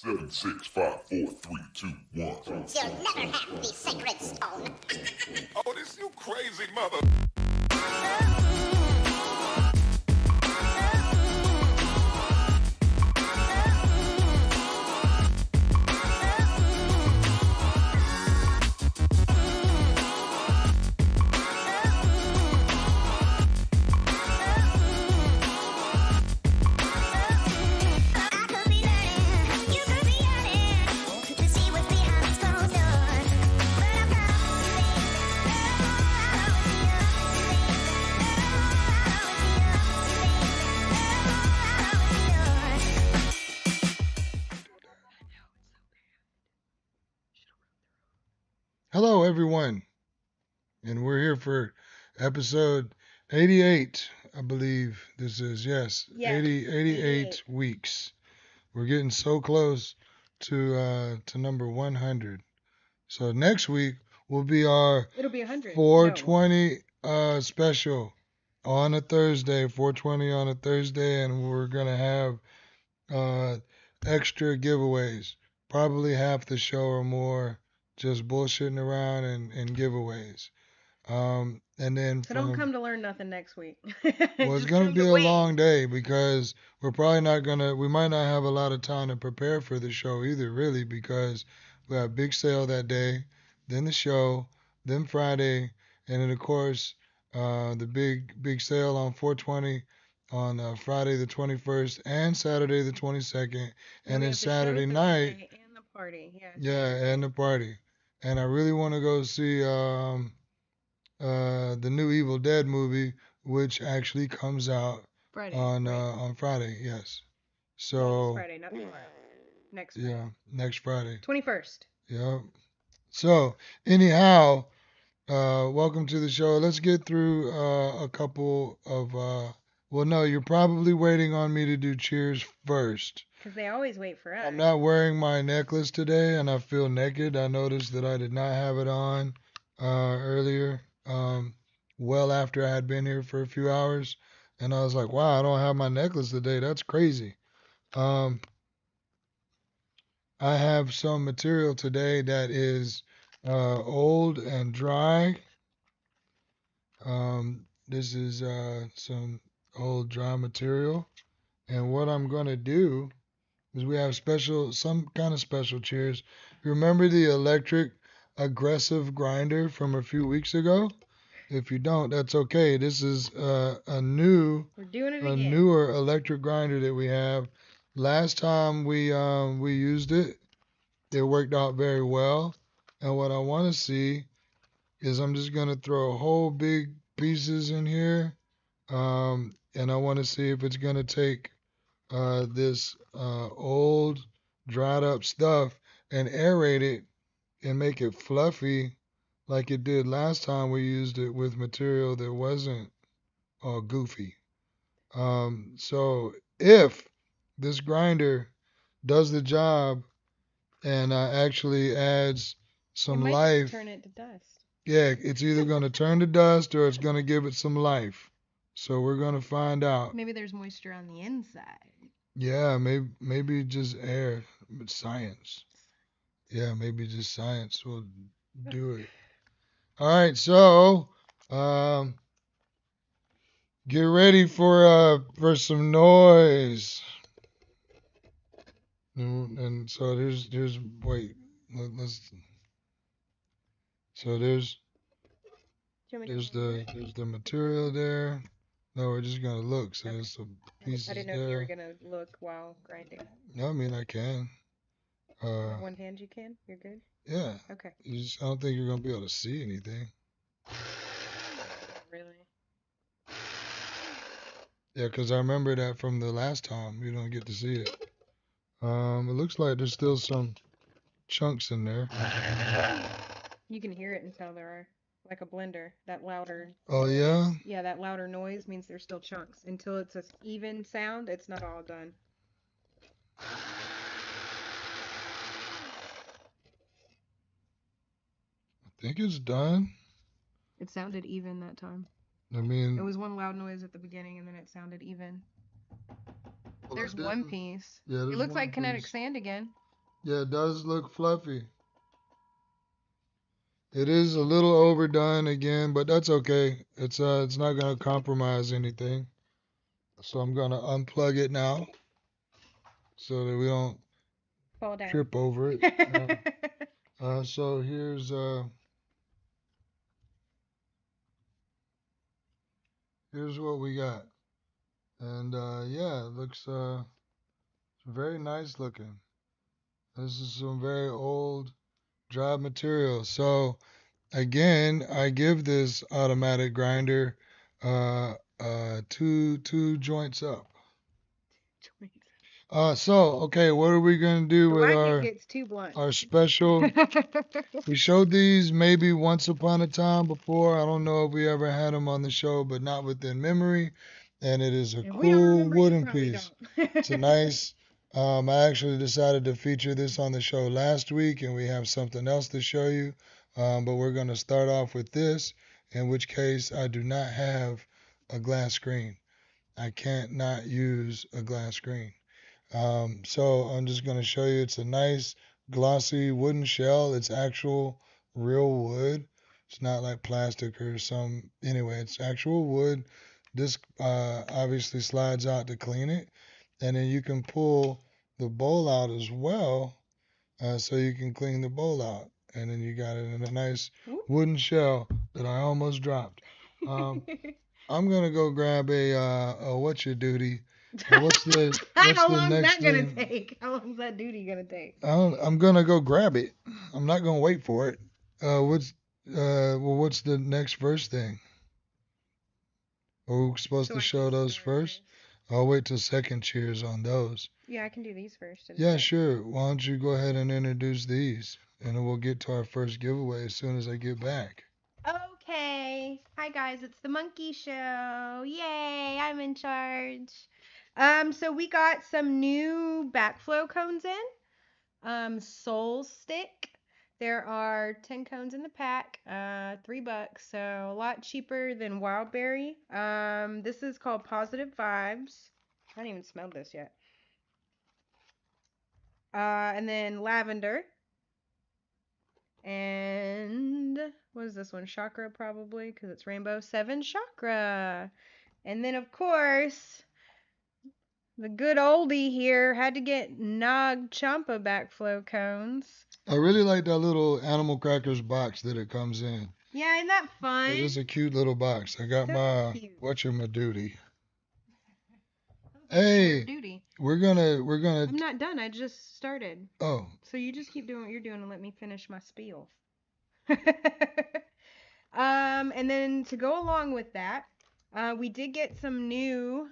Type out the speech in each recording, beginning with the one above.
7, 6, 5, 4, 3, 2, 1. You'll never have the sacred stone. Oh, this you crazy mother. Hello, everyone, and we're here for episode 88, I believe this is. Yes, Yeah, 88 weeks. We're getting so close to number 100. So next week will be our It'll be 100. 420 special on a Thursday, 420 on a Thursday, and we're gonna have extra giveaways, probably half the show or more, just bullshitting around and giveaways. And then So don't come to learn nothing next week. well, it's Just gonna come be to a win. long day because we might not have a lot of time to prepare for the show either, really, because we have big sale that day, then the show, then Friday, and then of course the big sale on 420 on Friday the 21st and Saturday the 22nd, and we then have the show Saturday night, Thursday and the party. yeah, and the party. And I really want to go see the new Evil Dead movie, which actually comes out Friday. on Friday. Yes. Not this So Friday, not tomorrow. Next Friday. yeah, next Friday. 21st. Yeah. So anyhow, welcome to the show. Let's get through a couple of. Well, no, you're probably waiting on me to do cheers first. Because they always wait for us. I'm not wearing my necklace today, and I feel naked. I noticed that I did not have it on earlier, well after I had been here for a few hours, and I was like, wow, I don't have my necklace today. That's crazy. I have some material today that is old and dry. This is some old dry material, and what I'm gonna do is we have some kind of special cheers. Remember the electric aggressive grinder from a few weeks ago? If you don't, that's okay. This is We're doing it again. newer electric grinder that we have. Last time we used it, it worked out very well. And what I want to see is I'm just gonna throw a whole big pieces in here, and I want to see if it's gonna take this old dried up stuff and aerate it and make it fluffy like it did last time we used it with material that wasn't all goofy. So if this grinder does the job and actually adds some it might life, just turn it to dust. yeah, it's either going to turn to dust or it's going to give it some life. So we're going to find out. Maybe there's moisture on the inside. Yeah, maybe just air, but science. Yeah, maybe just science will do it. All right, so get ready for some noise. And so there's wait, let's. So there's the material there. No, we're just gonna look. So there's some pieces I didn't know there. if you were going to look while grinding. No, I mean I can. With one hand you can? You're good? Yeah. Okay. I don't think you're gonna be able to see anything. Really? Yeah, 'cause I remember that from the last time. You don't get to see it. It looks like there's still some chunks in there. You can hear it until there are, like a blender, that louder. Oh yeah? Yeah, that louder noise means there's still chunks. Until it's an even sound, it's not all done. I think it's done. It sounded even that time. I mean, It was one loud noise at the beginning and then it sounded even. well, There's that one didn't- piece. Yeah, It there's looks one like kinetic piece. sand again. Yeah, it does look fluffy. It is a little overdone again, but that's okay. It's not gonna compromise anything. So I'm gonna unplug it now so that we don't Fall down. trip over it. So here's what we got, and yeah, it looks very nice looking. This is some very old dry material. So again, I give this automatic grinder two joints up. So okay, what are we gonna do I with like it gets too blunt. our special? We showed these maybe once upon a time before. I don't know if we ever had them on the show, but not within memory. And it is a If we don't cool remember, you wooden probably piece. don't. It's a nice. I actually decided to feature this on the show last week, and we have something else to show you. But we're going to start off with this, in which case I do not have a glass screen. I can't not use a glass screen. So I'm just going to show you. It's a nice glossy wooden shell. It's actual real wood. It's not like plastic or some. Anyway, it's actual wood. This obviously slides out to clean it, and then you can pull the bowl out as well, so you can clean the bowl out, and then you got it in a nice wooden shell that I almost dropped. Um, I'm gonna go grab a what's your duty? What's the How long's next that gonna thing? take? How long's that duty gonna take? I'm gonna go grab it. I'm not gonna wait for it. What's the next first thing? Are we supposed So to I show can those start first? I'll wait till second cheers on those. Yeah, I can do these first. Yeah, sure. Why don't you go ahead and introduce these, and then we'll get to our first giveaway as soon as I get back. Okay. Hi guys, it's the Monkey Show. Yay, I'm in charge. So we got some new backflow cones in. Soulstick. There are 10 cones in the pack, $3, so a lot cheaper than Wildberry. This is called Positive Vibes. I haven't even smelled this yet. And then lavender. And what is this one? Chakra, probably, because it's rainbow. 7 chakra. And then, of course, the good oldie here had to get Nag Champa backflow cones. I really like that little animal crackers box that it comes in. Yeah, isn't that fun? It is a cute little box. I got So my cute. whatchamajooty. Word Hey, duty. we're gonna. I'm not done. I just started. Oh, So you just keep doing what you're doing and let me finish my spiel. And then to go along with that, we did get some new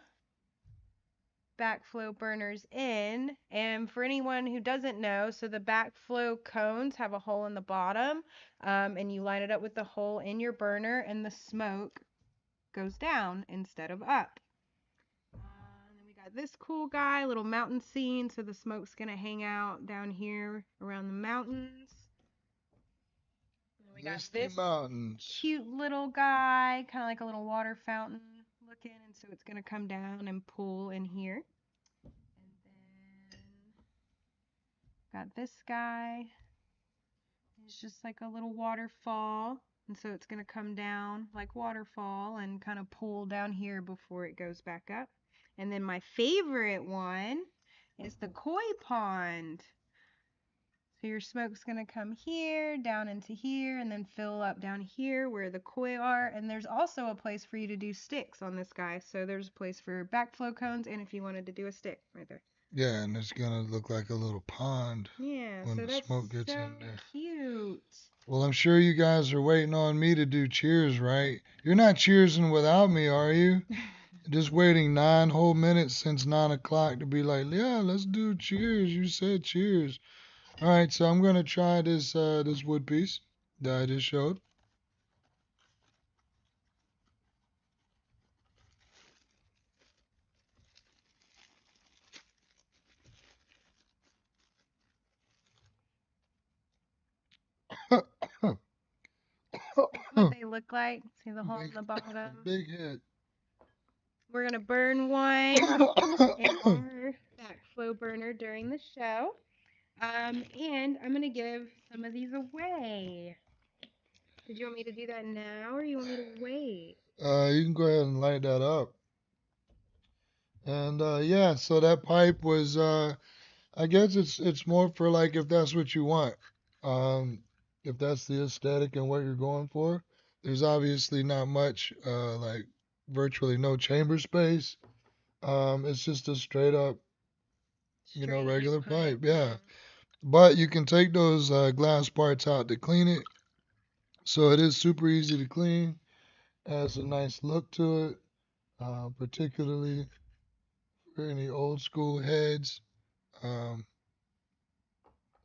backflow burners in. And for anyone who doesn't know, so the backflow cones have a hole in the bottom, and you line it up with the hole in your burner, and the smoke goes down instead of up. And then we got this cool guy, little mountain scene, so the smoke's gonna hang out down here around the mountains. And then we got this mountains. cute little guy, kind of like a little water fountain looking, and so it's gonna come down and pool in here. And then got this guy. It's just like a little waterfall, and so it's gonna come down like waterfall and kind of pool down here before it goes back up. And then my favorite one is the koi pond. So your smoke's gonna come here, down into here, and then fill up down here where the koi are. And there's also a place for you to do sticks on this guy. So there's a place for backflow cones, and if you wanted to do a stick right there. Yeah, and it's gonna look like a little pond. Yeah, when so the that's smoke gets so in there. cute. Well, I'm sure you guys are waiting on me to do cheers, right? You're not cheersing without me, are you? Just waiting 9 whole minutes since 9 o'clock to be like, yeah, let's do cheers. You said cheers. All right, so I'm gonna try this wood piece that I just showed. What they look like. See the hole in the bottom? Big hit. We're gonna burn one in our backflow burner during the show. And I'm going to give some of these away. Did you want me to do that now or you want me to wait? You can go ahead and light that up. And yeah, so that pipe was I guess it's more for like if that's what you want. Um if that's the aesthetic and what you're going for. There's obviously not much like virtually no chamber space. It's just a straight up, Straight regular pipe. pipe. Yeah. But you can take those glass parts out to clean it. So it is super easy to clean. Has a nice look to it, particularly for any old school heads. Um,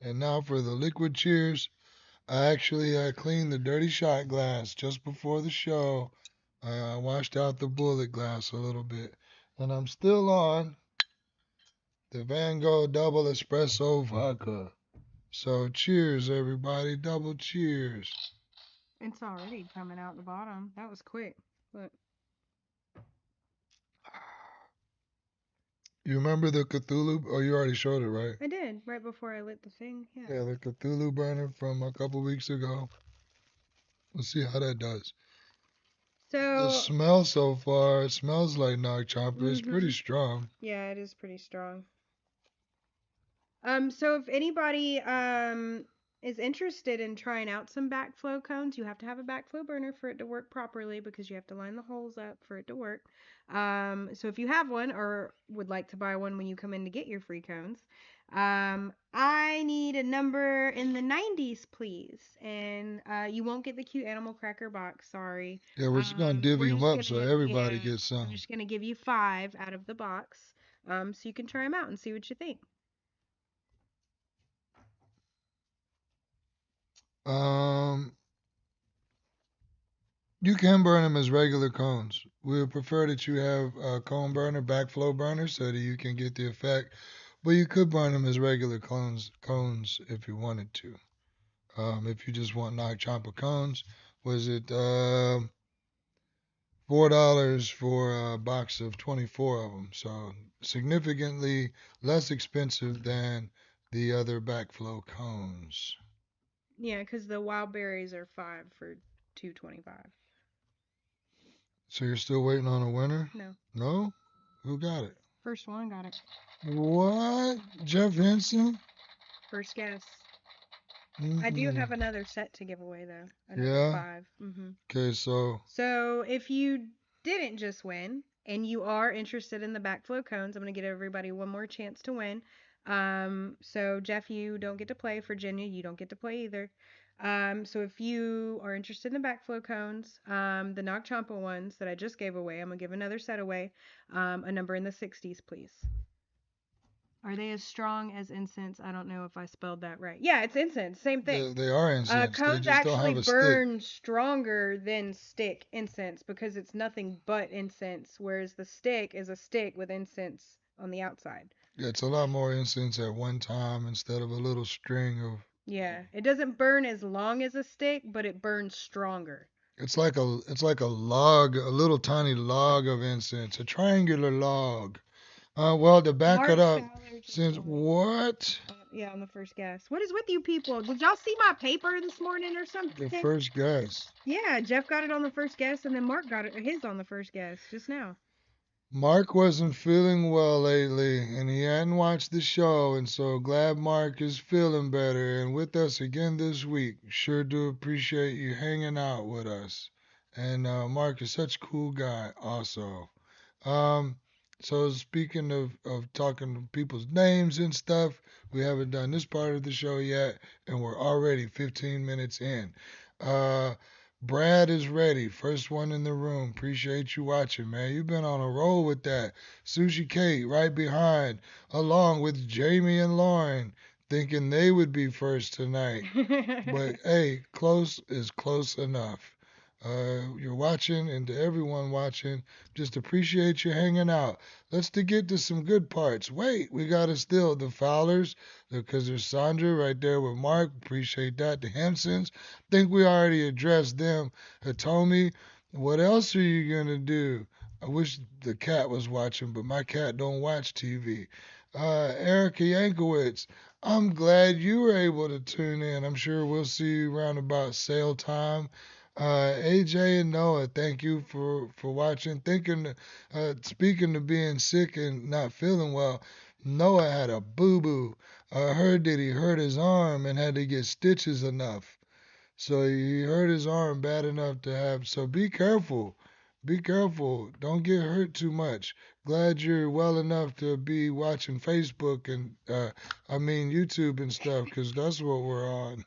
and now for the liquid cheers. I actually cleaned the dirty shot glass just before the show. I washed out the bullet glass a little bit. And I'm still on the Van Gogh double espresso vodka. So cheers, everybody. Double cheers. It's already coming out the bottom. That was quick. Look. You remember the Cthulhu? Oh, you already showed it, right? I did, right before I lit the thing. Yeah. Yeah, the Cthulhu burner from a couple weeks ago. Let's see how that does. The So, smell so far, it smells like Nog Chomper. It's pretty strong. yeah, it is pretty strong. So if anybody is interested in trying out some backflow cones, you have to have a backflow burner for it to work properly because you have to line the holes up for it to work. So if you have one or would like to buy one when you come in to get your free cones, I need a number in the 90s, please. And you won't get the cute animal cracker box, sorry. Yeah, we're just gonna divvy them up so everybody yeah, gets I'm some. just gonna give you 5 out of the box, so you can try them out and see what you think. Um, you can burn them as regular cones. We would prefer that you have a cone burner, backflow burner, so that you can get the effect. But you could burn them as regular cones if you wanted to. If you just want Nog Chomper cones, was it $4 for a box of 24 of them? So significantly less expensive than the other backflow cones. Yeah, because the wild berries are 5 for $2.25. So you're still waiting on a winner? No, No? Who got it? first one got it. What? Jeff Henson? First guess. I do have another set to give away though. Another Yeah? 5. Okay, so So if you didn't just win and you are interested in the backflow cones, I'm gonna give everybody one more chance to win. So Jeff, you don't get to play. Virginia, you don't get to play either. So if you are interested in the backflow cones, the Nog Champa ones that I just gave away, I'm gonna give another set away. A number in the 60s, please. Are they as strong as incense? I don't know if I spelled that right. Yeah, it's incense. Same thing. they are incense. They Cones just don't actually have a stick. burn stronger than stick incense because it's nothing but incense, whereas the stick is a stick with incense on the outside. Yeah, it's a lot more incense at one time instead of a little string of. Yeah, it doesn't burn as long as a stick, but it burns stronger. It's like a log, a little tiny log of incense, a triangular log. Well, to back Mark it up, Fowler just since won. what? Yeah, on the first guess. What is with you people? Did y'all see my paper this morning or something? The first guess. Yeah, Jeff got it on the first guess, and then Mark got his on the first guess just now. Mark wasn't feeling well lately, and he hadn't watched the show, and so glad Mark is feeling better and with us again this week. Sure do appreciate you hanging out with us. And Mark is such a cool guy, also. Um, so speaking of talking people's names and stuff, we haven't done this part of the show yet, and we're already 15 minutes in. Uh, Brad is ready. First one in the room. Appreciate you watching, man. You've been on a roll with that. Sushi Kate right behind, along with Jamie and Lauren, thinking they would be first tonight. But hey, close is close enough. You're watching, and to everyone watching, just appreciate you hanging out. Let's get to some good parts. Wait, we gotta still the Fowlers, because there's Sandra right there with Mark. Appreciate that. The Hensons, think we already addressed them. Hitomi, what else are you gonna do? I wish the cat was watching, but my cat don't watch TV. Erika Yankowicz, I'm glad you were able to tune in. I'm sure we'll see you around about sale time. AJ and Noah, thank you for watching. Speaking of being sick and not feeling well, Noah had a boo boo. I heard that he hurt his arm and had to get stitches enough. So he hurt his arm bad enough to have. So be careful. Be careful. Don't get hurt too much. Glad you're well enough to be watching Facebook and, I mean, YouTube and stuff, 'cause that's what we're on.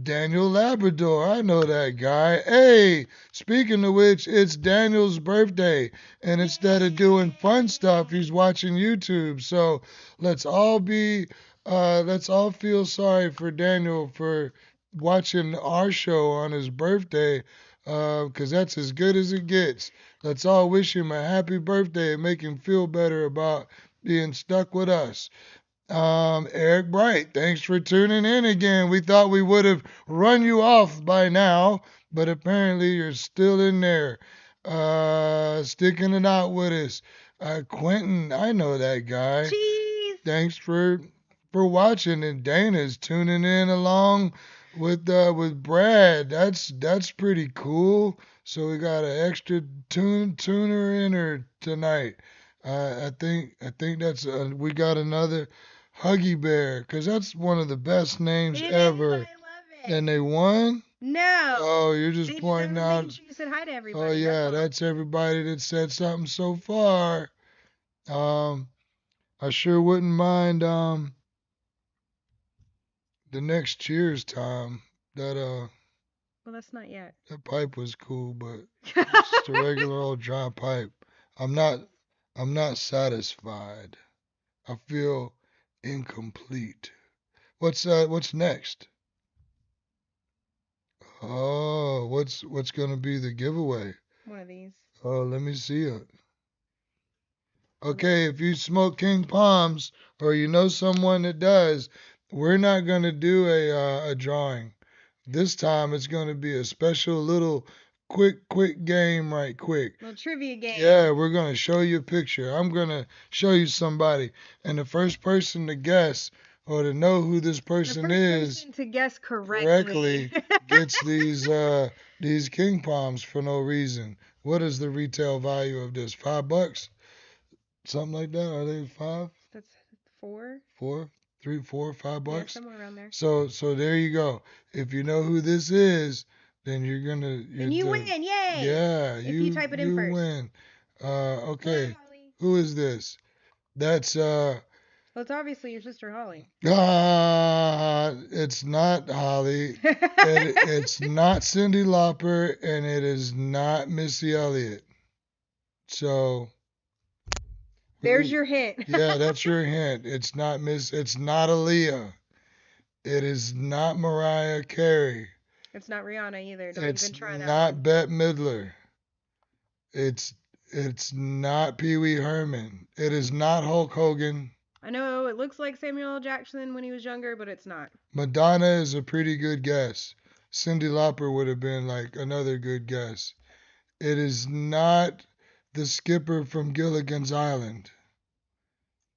Daniel Labrador, I know that guy. Hey, speaking of which, it's Daniel's birthday, and instead of doing fun stuff, he's watching YouTube. So let's all let's all feel sorry for Daniel for watching our show on his birthday, 'cause that's as good as it gets. Let's all wish him a happy birthday and make him feel better about being stuck with us. Eric Bright, thanks for tuning in again. We thought we would have run you off by now, but apparently you're still in there, sticking it out with us. Quentin, I know that guy. Cheese. Thanks for watching, and Dana's tuning in along with Brad. That's pretty cool. So we got an extra tuner in her tonight. I think that's we got another Huggy Bear, 'cause that's one of the best names It is. ever. I love it. And they won? No. Oh, you're just They pointing making out. sure you said hi to Oh everybody. yeah, That's all. that's everybody that said something so far. I sure wouldn't mind the next Cheers time. That Well, that's not yet. that pipe was cool, but it's just a regular old dry pipe. I'm not I'm not satisfied. I feel incomplete. What's next? Oh, what's gonna be the giveaway? One of these. Oh, let me see it. Okay, if you smoke King Palms or you know someone that does, we're not gonna do a drawing. This time it's gonna be a special little quick game right quick. Little trivia game. Yeah, we're gonna show you a picture. I'm gonna show you somebody, and the first person to guess or to know who this The person first is person to guess correctly correctly. gets these King Palms for no reason. What is the retail value of this? $5? Something like that? Are they five? That's 4. Four? Three, four, Yeah, $5? somewhere around there. So there you go. If you know who this is, then Then you win. Yay. Yeah, If you type it in you first. win. Okay. Yay, Holly. Who is this? That's Well, it's obviously your sister Holly. it's not Holly. It's not Cyndi Lauper, and it is not Missy Elliott. So There's your hint. yeah, that's your hint. It's not Aaliyah. It is not Mariah Carey. It's not Rihanna either. Don't It's even try that not one. Bette Midler. It's not Pee Wee Herman. It is not Hulk Hogan. I know it looks like Samuel L. Jackson when he was younger, but it's not. Madonna is a pretty good guess. Cyndi Lauper would have been like another good guess. It is not the skipper from Gilligan's Island.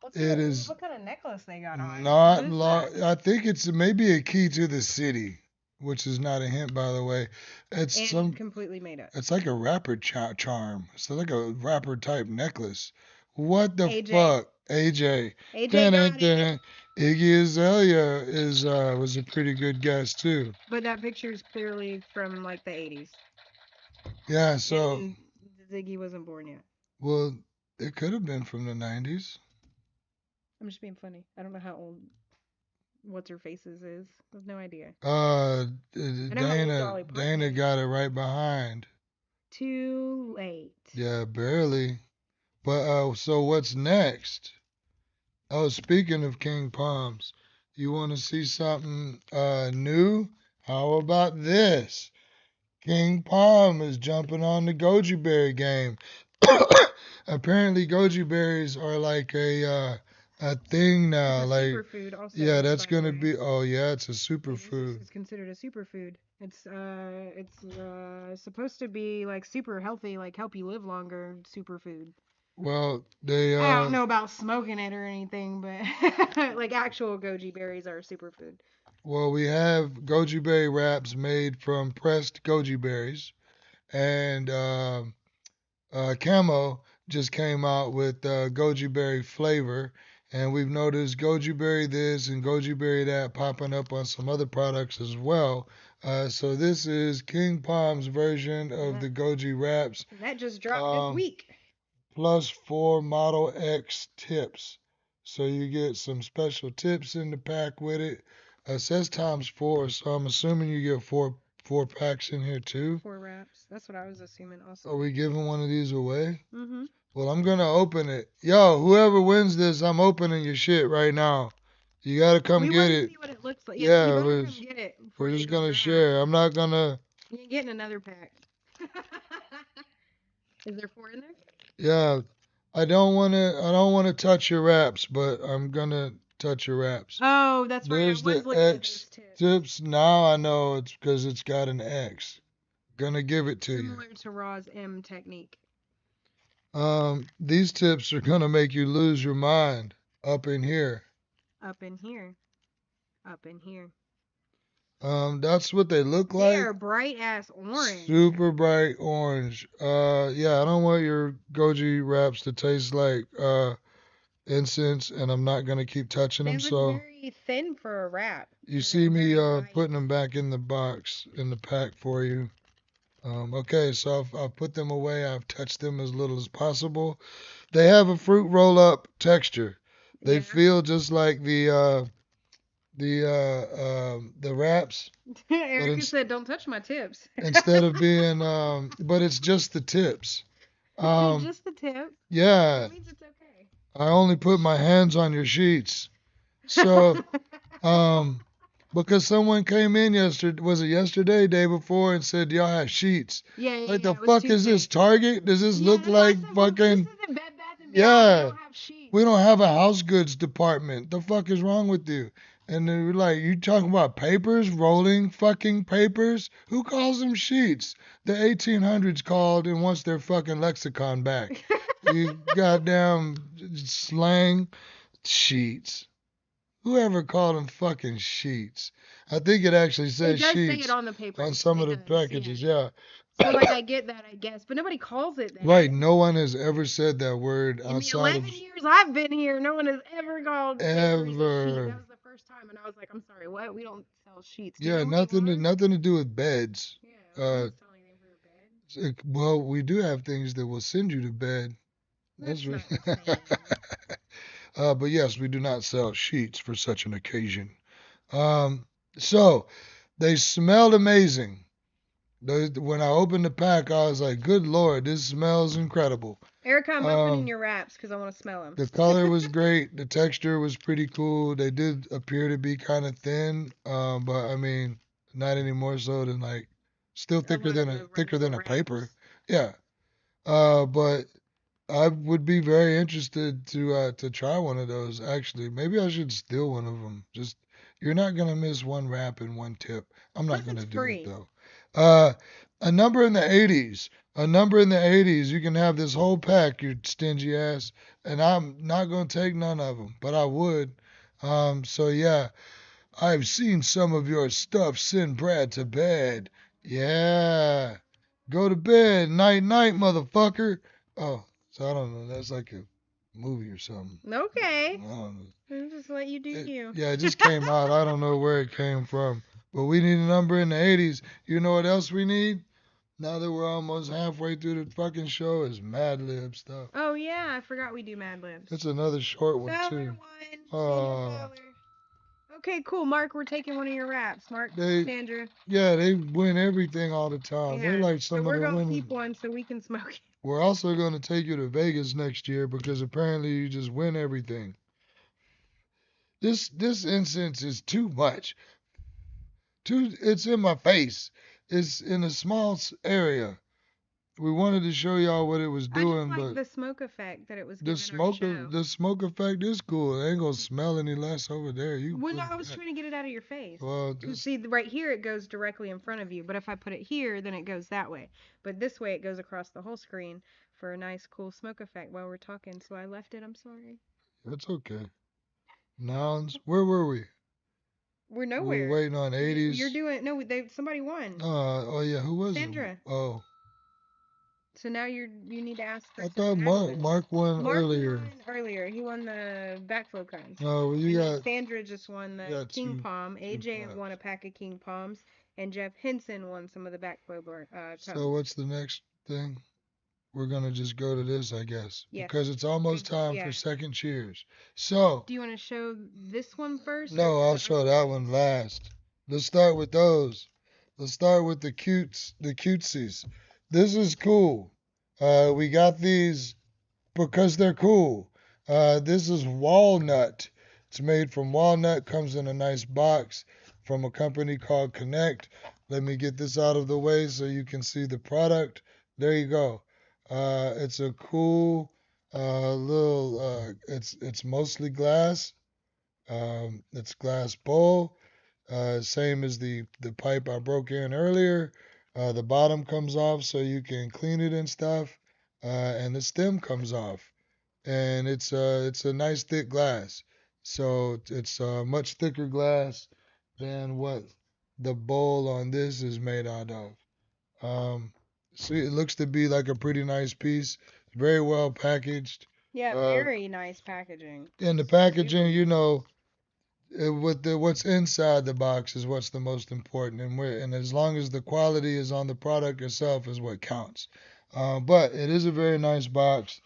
What kind of necklace they got on? Not Who's that? I think it's maybe a key to the city, which is not a hint, by the way. It's And completely made up. It's like a rapper charm. It's like a rapper type necklace. What the AJ. fuck, AJ? AJ got it. Iggy Azalea was a pretty good guess too. But that picture is clearly from like the 80s. Yeah, so And Ziggy wasn't born yet. well, it could have been from the 90s. I'm just being funny. I don't know how old What's Her Faces is. I have no idea. Uh, know how old Dolly Parton Dana is. got it right behind. Too late. Yeah, barely. But so what's next? Oh, speaking of King Palms, you want to see something new? How about this? King Palm is jumping on the goji berry game. Apparently, goji berries are like a thing now. It's a Like, superfood also. yeah, that's by the gonna way. be. Oh yeah, it's a superfood. It's considered a superfood. It's supposed to be like super healthy, like help you live longer superfood. Well, they I don't know about smoking it or anything, but like actual goji berries are a superfood. well, we have goji berry wraps made from pressed goji berries, and Camo just came out with goji berry flavor, and we've noticed goji berry this and goji berry that popping up on some other products as well. So this is King Palm's version of the goji wraps, That just dropped this um, week. plus 4 Model X tips. So you get some special tips in the pack with it. It says times 4, so I'm assuming you get four packs in here too. 4 wraps. That's what I was assuming also. Are we giving one of these away? Mm-hmm. Well, I'm gonna open it. Yo, whoever wins this, I'm opening your shit right now. You gotta come We get want to it. see what it looks like. Yeah, you better we're, come get it. before we're they just go gonna dry. share. I'm not gonna. You ain't getting another pack. Is there 4 in there? Yeah, I don't wanna touch your wraps, but I'm gonna touch your wraps. Oh, that's right. There's I was the looking at X those tips. tips. Now I know it's because it's got an X. Gonna give it to you. Similar to Raw's M technique. These tips are gonna make you lose your mind up in here. Up in here. Up in here. That's what they look They like. are bright ass orange. Super bright orange. Yeah, I don't want your goji wraps to taste like incense, and I'm not gonna keep touching They them. look So very thin for a wrap. you They're see me very light. putting them back in the box in the pack for you. Okay, so I've put them away. I've touched them as little as possible. They have a fruit roll up texture. They Yeah. feel just like the wraps. Erika said, "Don't touch my tips." Instead of being but it's just the tips. Just the tip. Yeah, That means it's okay. I only put my hands on your sheets. So because someone came in yesterday, was it yesterday, day before, and said y'all have sheets. Yeah, Like the it was fuck is Tuesday. this, Target? Does this look that's why I like said, well, fucking? This isn't Bed Bath & Beyond. Yeah. We don't have sheets. We don't have a house goods department. The fuck is wrong with you? And they were like, you talking about papers, rolling fucking papers? Who calls them sheets? The 1800s called and wants their fucking lexicon back. You goddamn slang sheets. Whoever called them fucking sheets? I think it actually It says does say sheets it on the paper. on some of the It does, packages, yeah. yeah. So like I get that, I guess, but nobody calls it that. Right, no one has ever said that word In the outside 11 of years I've been here, no one has ever called papers a sheet. ever. That was the first time, and I was like, I'm sorry, what? We don't sell sheets. Do Yeah, you know nothing to anymore? nothing to do with beds. Yeah, we don't sell anything for your bed. Well, we do have things that will send you to bed. That's That's not the same. but yes, we do not sell sheets for such an occasion. So they smelled amazing. When I opened the pack, I was like, "Good Lord, this smells incredible." Erika, I'm opening your wraps because I want to smell them. The color was great. The texture was pretty cool. They did appear to be kind of thin, but I mean, not any more so than like still thicker than a paper. Yeah. But I would be very interested to try one of those. Actually, maybe I should steal one of them. Just you're not gonna miss one wrap and one tip. I'm not Plus gonna it's do free. it though. A number in the 80s. A number in the 80s. You can have this whole pack, you stingy ass, and I'm not gonna take none of them, but I would. So yeah, I've seen some of your stuff send Brad to bed. Yeah. Go to bed. Night, night, motherfucker. Oh, so I don't know. That's like a movie or something. Okay. I don't know. I'll just let you do you. Yeah, it just came out. I don't know where it came from. But we need a number in the 80s. You know what else we need? Now that we're almost halfway through the fucking show, is MadLibs stuff. Oh, yeah. I forgot we do MadLibs. It's another short one, too. Okay, cool. Mark, we're taking one of your wraps. Mark, Sandra. Yeah, they win everything all the time. Yeah. They're like some So of we're the going to winners. keep one so we can smoke it. We're also going to take you to Vegas next year because apparently you just win everything. This incense is too much. It's in my face. It's in a small area. We wanted to show y'all what it was doing, I just like but the smoke effect that it was the giving our show. the smoke effect is cool. It ain't gonna smell any less over there. Well, no, I was trying to get it out of your face. Well, see, right here it goes directly in front of you, but if I put it here, then it goes that way. But this way it goes across the whole screen for a nice, cool smoke effect while we're talking, so I left it. I'm sorry. That's okay. Nouns. Where were we? We're We nowhere. were waiting on 80s. You're doing no. Somebody won. Oh yeah, who was Sandra. it? Oh, So now you need to ask for I some thought MadLibs. Mark won Mark earlier. won earlier. He won the backflow cones. Oh, well, you And then got Sandra just won the King two Palm. AJ pops. won a pack of King Palms, and Jeff Henson won some of the backflow cones. So what's the next thing? We're gonna just go to this, I guess, Yes. because it's almost time Yeah. for second cheers. So Do you want to show this one first? no, or I'll the show other that ones? one last. Let's start with those. Let's start with the cutesies. This is cool. We got these because they're cool. This is walnut. It's made from walnut, comes in a nice box from a company called Connect. Let me get this out of the way so you can see the product. There you go. It's a cool it's mostly glass. It's glass bowl. Same as the pipe I broke in earlier. The bottom comes off so you can clean it and stuff. And the stem comes off. And it's a nice thick glass. So it's much thicker glass than what the bowl on this is made out of. See, it looks to be like a pretty nice piece. Very well packaged. Yeah, Uh, very nice packaging. and the packaging, you know, what's inside the box is what's the most important, and as long as the quality is on the product itself is what counts. But it is a very nice box,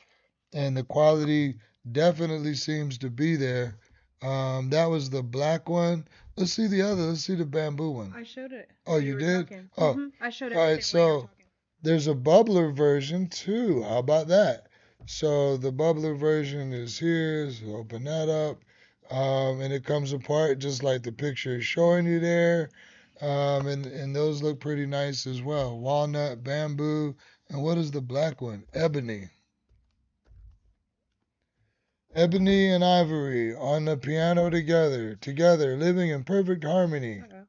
and the quality definitely seems to be there. That was the black one. Let's see the other. Let's see the bamboo one. I showed it. Oh, you were did? talking. Oh, I showed all right. everything while you were So talking. there's a bubbler version too. How about that? So the bubbler version is here. So open that up. And it comes apart just like the picture is showing you there. And those look pretty nice as well. Walnut, bamboo, and what is the black one? Ebony. Ebony and ivory on the piano together, living in perfect harmony. Uh-oh.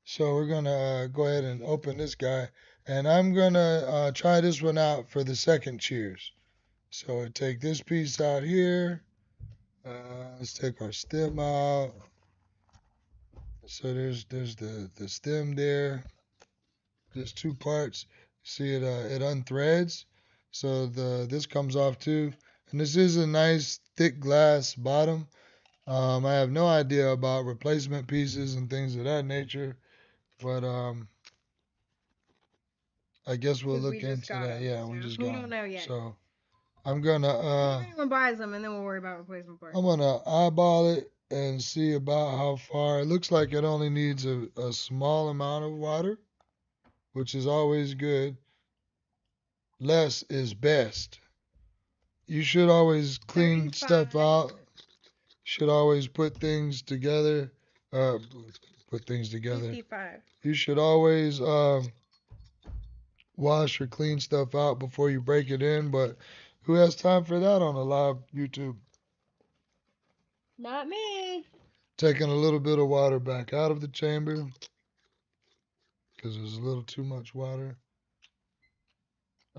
So we're gonna go ahead and open this guy, and I'm gonna try this one out for the second cheers. So I take this piece out here. Let's take our stem out. So there's the stem there. There's two parts. See it unthreads. So this comes off too. And this is a nice thick glass bottom. I have no idea about replacement pieces and things of that nature, but I guess we'll 'Cause look we just into got that. 'em, Yeah, so we just we got don't 'em. know yet. So I'm gonna If anyone buys them, and then we'll worry about replacement parts. I'm gonna eyeball it and see about how far. It looks like it only needs a small amount of water, which is always good. Less is best. You should always clean stuff 35. out. Should always put things together. Uh, put things together. 55. You should always wash or clean stuff out before you break it in. But who has time for that on a live YouTube? Not me. Taking a little bit of water back out of the chamber because there's a little too much water.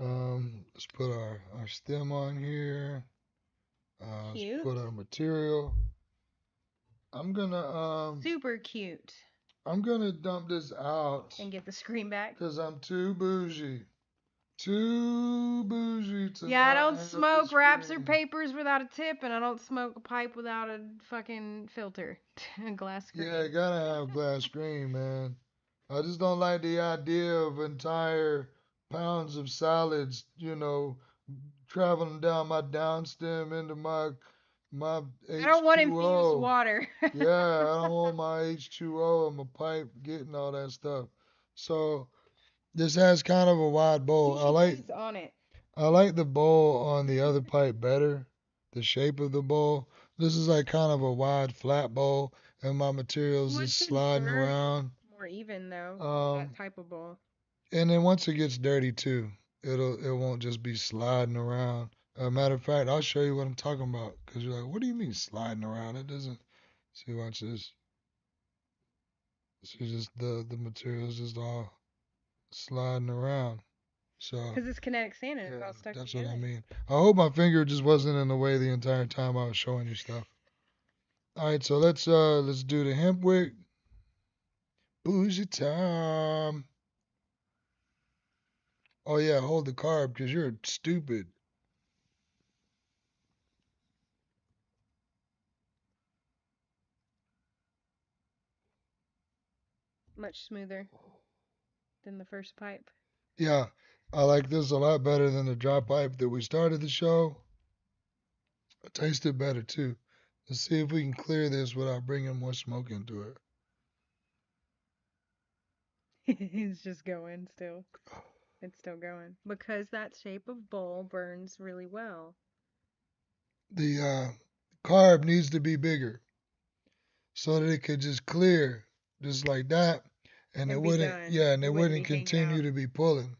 Let's put our stem on here. Cute. Let's put our material. I'm gonna Super cute. I'm gonna dump this out And get the screen back. because I'm too bougie. Too bougie to Yeah, I not don't hang up the smoke wraps or screen. papers without a tip, and I don't smoke a pipe without a fucking filter. A glass screen. Yeah, gotta have glass screen, man. I just don't like the idea of entire pounds of solids, traveling down my downstem into my H2O. I don't want infused water. Yeah, I don't want my H2O and my pipe getting all that stuff. So this has kind of a wide bowl. On it. I like the bowl on the other pipe better, the shape of the bowl. This is like kind of a wide flat bowl, and my materials Well, it just should sliding burn around. more even though. Um, That type of bowl. and then once it gets dirty too, it won't just be sliding around. Matter of fact, I'll show you what I'm talking about. Cause you're like, what do you mean sliding around? It doesn't. See, watch this. See, just the materials just all sliding around. So Because it's kinetic sand and it's yeah, all stuck that's together. what I mean. I hope my finger just wasn't in the way the entire time I was showing you stuff. All right, so let's do the hemp wick. Bougie time. Oh yeah, hold the carb because you're stupid. Much smoother than the first pipe. Yeah, I like this a lot better than the dry pipe that we started the show. It tasted better too. Let's see if we can clear this without bringing more smoke into it. It's just going still. It's still going. Because that shape of bowl burns really well. The carb needs to be bigger so that it could just clear just like that, and it And be wouldn't, done. yeah, and It it wouldn't wouldn't be hanging continue out. to be pulling.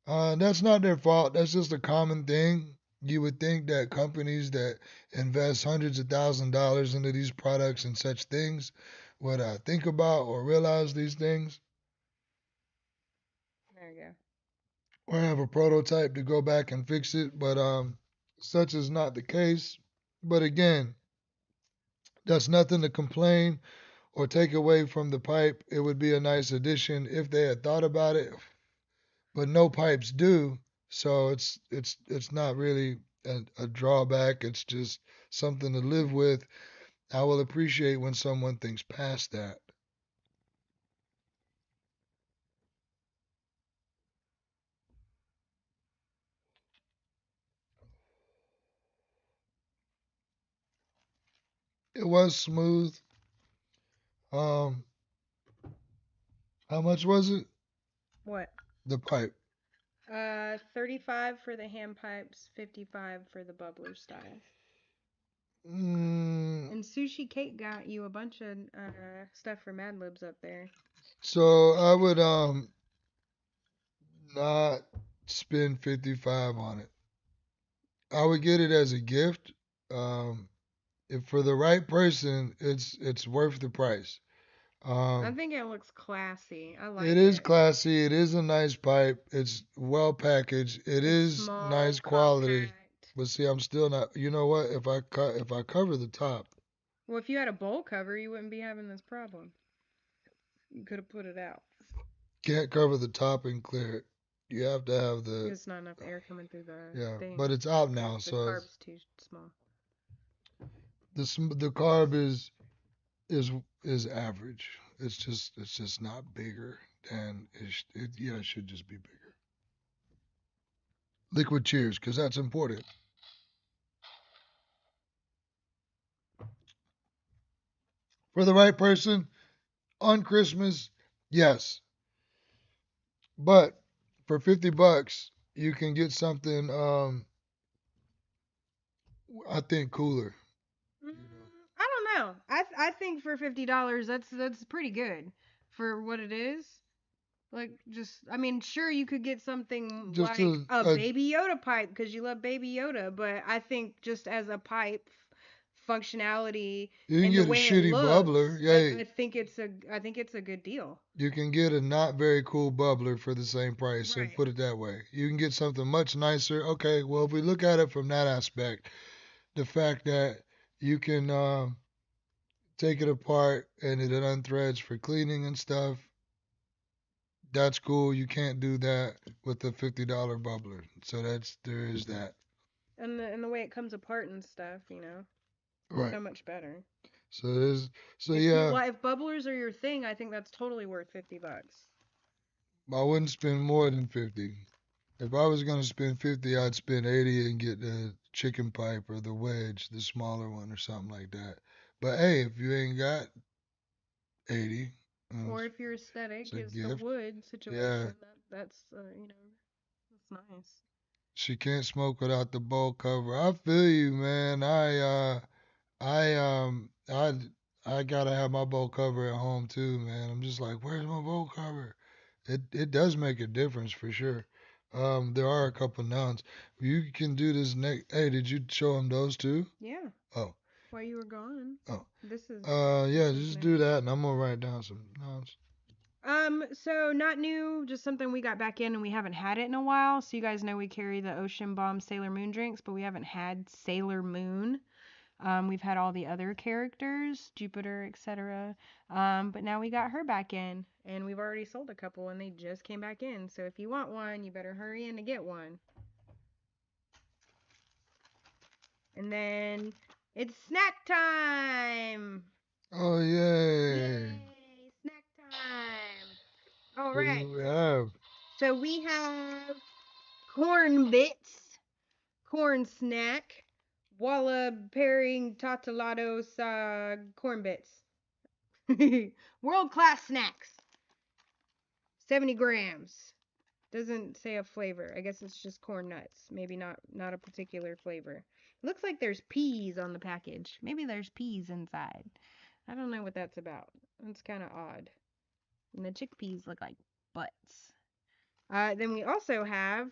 That's not their fault. That's just a common thing. You would think that companies that invest hundreds of thousands of dollars into these products and such things would think about or realize these things There you go. or have a prototype to go back and fix it. But such is not the case. But again, that's nothing to complain or take away from the pipe. It would be a nice addition if they had thought about it, but no pipes do. So it's not really a drawback. It's just something to live with. I will appreciate when someone thinks past that. It was smooth. Um, how much was it? What? The pipe. 35 for the hand pipes, 55 for the bubbler style. Mm, And Sushi Cake got you a bunch of stuff for MadLibs up there. so I would not spend 55 on it. I would get it as a gift. Um, if for the right person, it's worth the price. I Um, think it looks classy. I it like is it. classy. It is a nice pipe. It's well packaged. It It's is small, nice quality. compact. But see, I'm still not. You know what? If I cover the top, Well, if you had a bowl cover, you wouldn't be having this problem. You could have put it out. can't cover the top and clear it. You have to have the There's not enough air coming through the yeah. thing. But it's out now, The so carb's too small. the carb is is average. It's just not bigger than yeah. It should just be bigger. Liquid cheers, because that's important. For the right person on Christmas, yes. But for $50, you can get something I think cooler. Mm, I don't know. I think for $50, that's pretty good for what it is. Like, just, I mean, sure, you could get something Just like a a Baby Yoda pipe because you love Baby Yoda, but I think just as a pipe functionality you can and the get a way it shitty bubbler. looks, Yeah, I think it's a good deal. you can get a not very cool bubbler for the same price. So Right. put it that way. You can get something much nicer. Okay, well if we look at it from that aspect, the fact that you can take it apart and it unthreads for cleaning and stuff, that's cool. You can't do that with a $50 bubbler. So there is that. And the way it comes apart and stuff, Right. so much better. So there's so If you yeah, if bubblers are your thing, I think that's totally worth $50. I wouldn't spend more than 50. If I was gonna spend 50, I'd spend 80 and get the chicken pipe or the wedge, the smaller one or something like that. But hey, if you ain't got 80, Or it's, if your it's aesthetic a is the gift. wood Yeah, situation, that's that's nice. she can't smoke without the bowl cover. I feel you, man. I gotta have my bowl cover at home too, man. I'm just like, where's my bowl cover? It does make a difference for sure. There are a couple nouns. You can do this next. Hey, did you show him those too? Yeah. Oh, While you were gone, oh. this is Yeah, this is just do new. that, and I'm gonna write down some nouns. So not new, just something we got back in and we haven't had it in a while. So you guys know we carry the Ocean Bomb Sailor Moon drinks, but we haven't had Sailor Moon. We've had all the other characters, Jupiter, etc. But now we got her back in, and we've already sold a couple, and they just came back in. So if you want one, you better hurry in to get one. And then it's snack time! Oh, yay. Yay! Snack time! All What right. do we have? So we have Cornbits, corn snack, Walla pairing Tatalados Cornbits. World class snacks. 70 grams. Doesn't say a flavor. I guess it's just corn nuts. Maybe not a particular flavor. Looks like there's peas on the package. Maybe there's peas inside. I don't know what that's about. That's kind of odd. And the chickpeas look like butts. Then we also have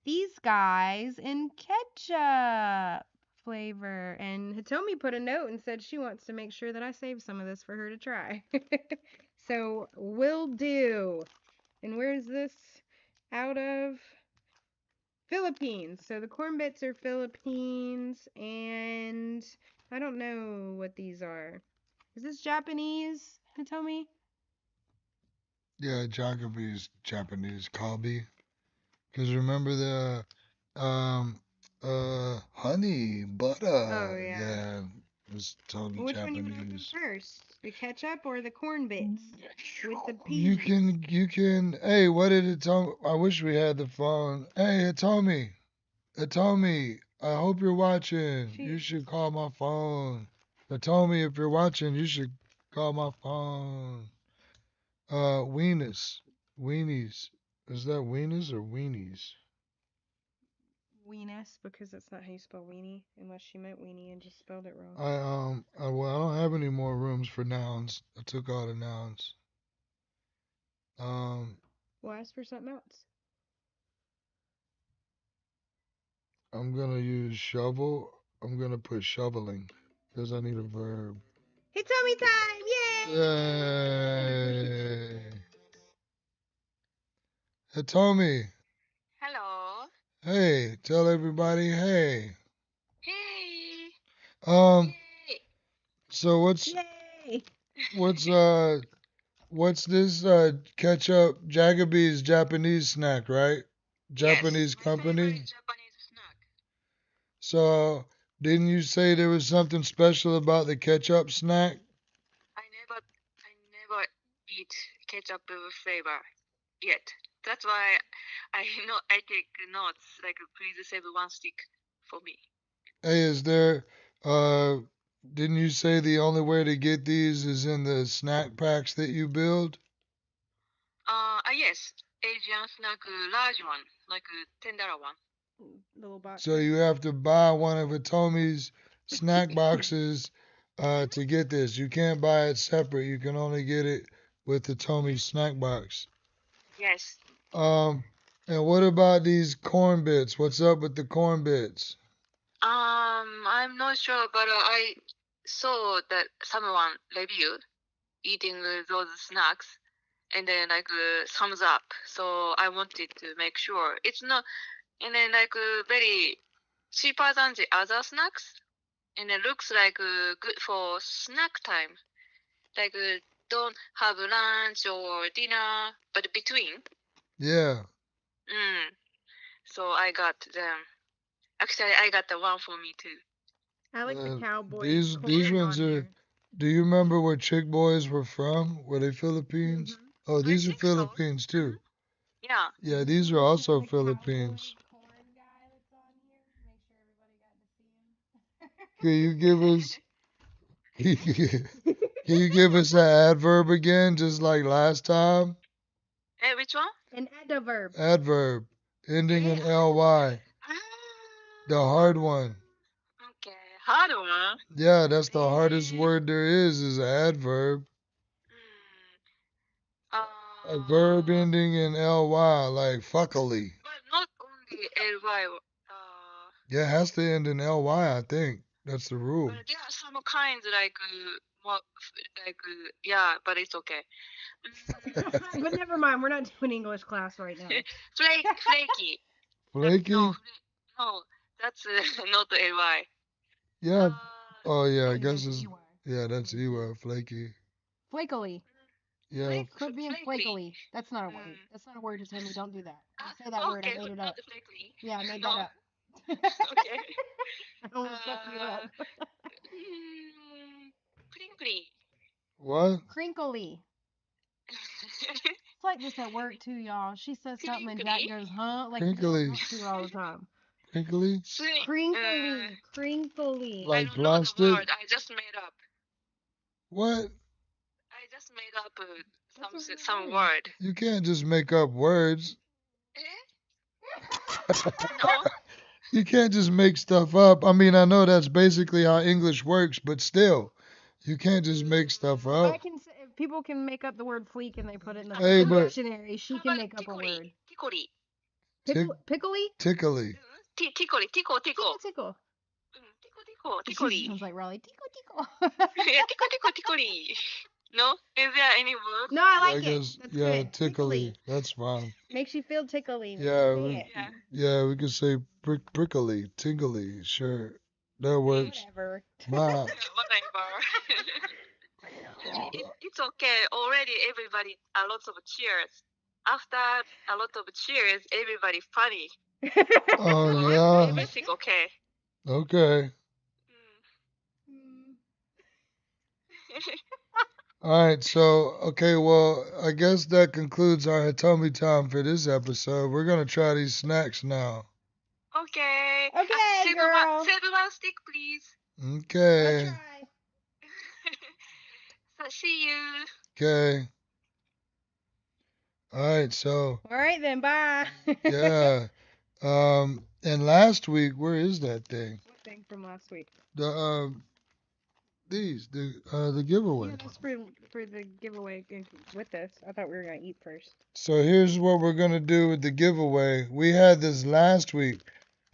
these guys in ketchup flavor. And Hitomi put a note and said she wants to make sure that I save some of this for her to try. So, will do. And where's this? Out of Philippines. So the corn bits are Philippines, and I don't know what these are. Is this Japanese, Hitomi? Yeah, Jagabee's Japanese Kalbi. Because remember the honey butter. Oh, yeah. Yeah, it was totally Which one you want to open Japanese. first? The ketchup or the corn bits? With the You peas. can. Hey, what did it tell me? I wish we had the phone. Hey, it told me. I hope you're watching. You should call my phone. It told me if you're watching, you should call my phone. Weenies. Is that weenies or weenies? Weenus, because that's not how you spell weenie, unless she meant weenie and just spelled it wrong. I don't have any more rooms for nouns. I took all the nouns. Well, ask for something else. I'm gonna use shovel. I'm gonna put shoveling because I need a verb. Hitomi time! Yay! Yay! Hitomi, Hello. hey, tell everybody hey. Hey. Um, Yay. so Yay! what's this ketchup Jagabee's Japanese snack, right? Japanese Yes, my company. favorite Japanese snack. So, didn't you say there was something special about the ketchup snack? I never eat ketchup flavor yet. That's why I take notes like please save one stick for me. Hey, didn't you say the only way to get these is in the snack packs that you build? Yes, Asian snack large one, like $10 one. Little box. So you have to buy one of Hitomi's snack boxes to get this. You can't buy it separate. You can only get it with Hitomi's snack box. Yes. And what about these corn bits? What's up with the corn bits? I'm not sure, but I saw that someone review eating those snacks, and then like thumbs up. So I wanted to make sure it's not, and then like very cheaper than the other snacks, and it looks like good for snack time. Like don't have lunch or dinner, but between. Yeah. So I got them. Actually, I got the one for me too. I like the cowboy. These ones are. Do you remember where Chick Boys were from? Were they Philippines? Mm-hmm. Oh, these are think so. Philippines too. Yeah. Yeah, these are also Philippines. Can you give us? Can you give us that adverb again, just like last time? Hey, which one? An adverb. Adverb ending in Yeah. ly. The hard one. Okay, hard one. Yeah, that's the hardest word there is an adverb. A verb ending in ly, like fuckily. But not only ly. Yeah, it has to end in ly, I think. That's the rule. But there are some kinds like more yeah, but it's okay. But never mind, we're not doing English class right now. Flaky. Flaky? No, no, that's not ly. Yeah. Uh, Oh yeah, I think guess that's it's EY. yeah, that's EY, flaky. Flakily. Yeah. Quit being flakely. flakily. That's not a word. Mm. That's not a word, Hitomi. Don't do that. Don't say that word. I Okay, made it not up. flakely. Yeah, I made No. that up. Okay. I almost fucked you up. Crinkly. What? Crinkly. It's like this at work too, y'all. She says something and Jack goes, huh? Like you Crinkly. talk to her all the time. Crinkly? Crinkly. Crinkly. I Like don't know the plastic? word. I just made up. What? I just made up That's a some word. word. You can't just make up words. No. You can't just make stuff up. I mean, I know that's basically how English works, but still, you can't just make stuff up. I can say, if people can make up the word fleek and they put it in the Hey, but dictionary, she can make up a word. Tickly. Pickly? tickly. Tickly. Tickle. Tickle. Tickle. She Tickly. sounds like Raleigh. Tickle. Yeah, tickly. No? Is there any word? No, I I like guess, it. That's yeah, good. tickly. That's fine. Makes you feel tickly. Yeah, Say it. we could say prickly, tingly. Sure, that works. Whatever. Bye. Whatever. It's okay. Already everybody, a lot of cheers. After a lot of cheers, everybody funny. Oh So yeah. everything okay. Okay. Mm. All right. So okay. Well, I guess that concludes our Hitomi time for this episode. We're gonna try these snacks now. Okay. Okay, girl. Save one stick, please. Okay. I'll try. So see you. Okay. All right. So All right then. Bye. yeah. And last week, where is that thing? What thing from last week? The the Yeah, giveaway. that's for the giveaway with this. I thought we were gonna eat first. So here's what we're gonna do with the giveaway. We had this last week.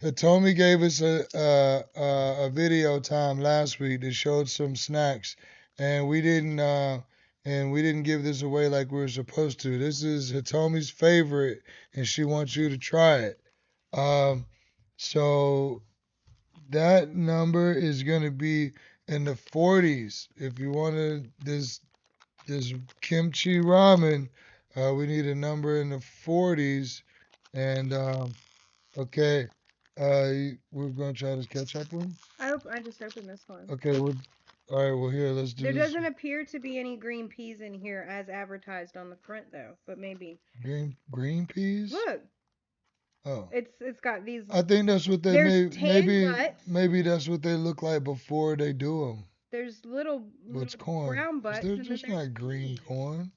Hitomi gave us a video time last week that showed some snacks, and we didn't give this away like we were supposed to. This is Hitomi's favorite, and she wants you to try it. Um, so that number is gonna be in the 40s. If you wanted this kimchi ramen, we need a number in the 40s. And okay, we're gonna try this ketchup one. I just opened this one. Okay, all right. Well, here, let's do There this. doesn't appear to be any green peas in here as advertised on the front though, but maybe. Green peas. Look, Oh, it's got these. I think that's what they There's tan butts. maybe that's what they look like before they do them. There's little What's corn? brown butts. There's and then just there's not green peas. corn.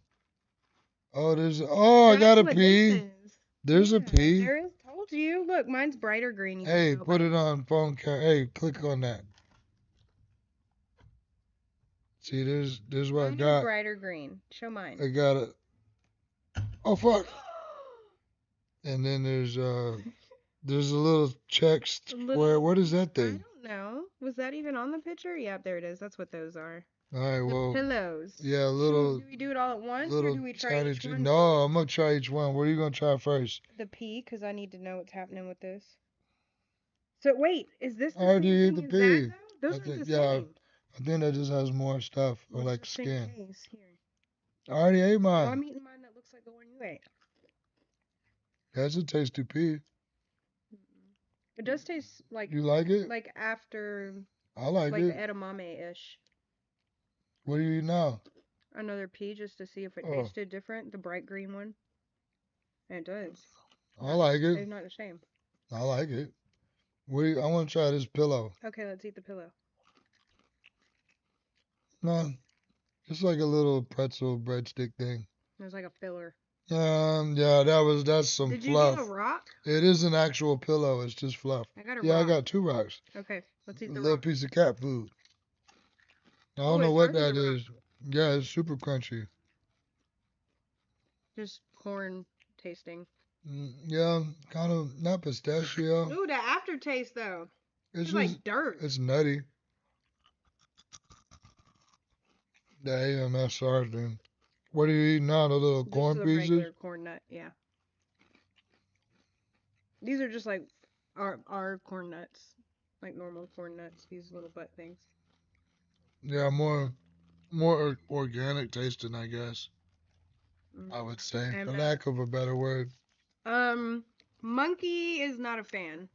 Oh, I got That's a what pea. this is. There's a Yeah, pea. there is. Told you. Look, mine's brighter green. You can Hey, tell put by it on phone camera. Hey, click on that. See, there's what I Mine is got. brighter green. Show mine. I got it. Oh fuck. And then there's a little check square. What is that I thing? don't know. Was that even on the picture? Yeah, there it is. That's what those are. All right, The well, pillows. yeah, little Do we do it all at once, or little do we try tiny. each one? No, I'm gonna try each one. What are you gonna try first? The pea, because I need to know what's happening with this. So wait, is this the I already same ate thing the as pea. that, though? Those I are think, the yeah, same. I think that just has more stuff or Well, like just in skin. case. Here. I already ate Oh, I'm mine. eating mine that looks like the one you ate. That's a tasty pea. It does taste like You like it? after I like like it. edamame-ish. What do you eat now? Another pea just to see if it Oh. tasted different, the bright green one. And it does. I like They're it. not the same. I like it. I want to try this pillow. Okay, let's eat the pillow. No, it's like a little pretzel breadstick thing. There's like a filler. Yeah, that's some Did you fluff. get a rock? It is an actual pillow. It's just fluff. I got a Yeah, rock. I got 2 rocks. Okay, let's A eat the little rock. piece of cat food. I Oh, don't know it's what hardly that a rock. is. Yeah, it's super crunchy. Just corn tasting. Yeah, kind of not pistachio. Ooh, the aftertaste though. It's It's just like dirt. it's nutty. The AMSR thing. What are you eating now? The little Just corn the pieces? regular corn nut, yeah. These are just like our corn nuts, like normal corn nuts. These little butt things. Yeah, more organic tasting, I guess. I would say, And for lack of a better word. Monkey is not a fan.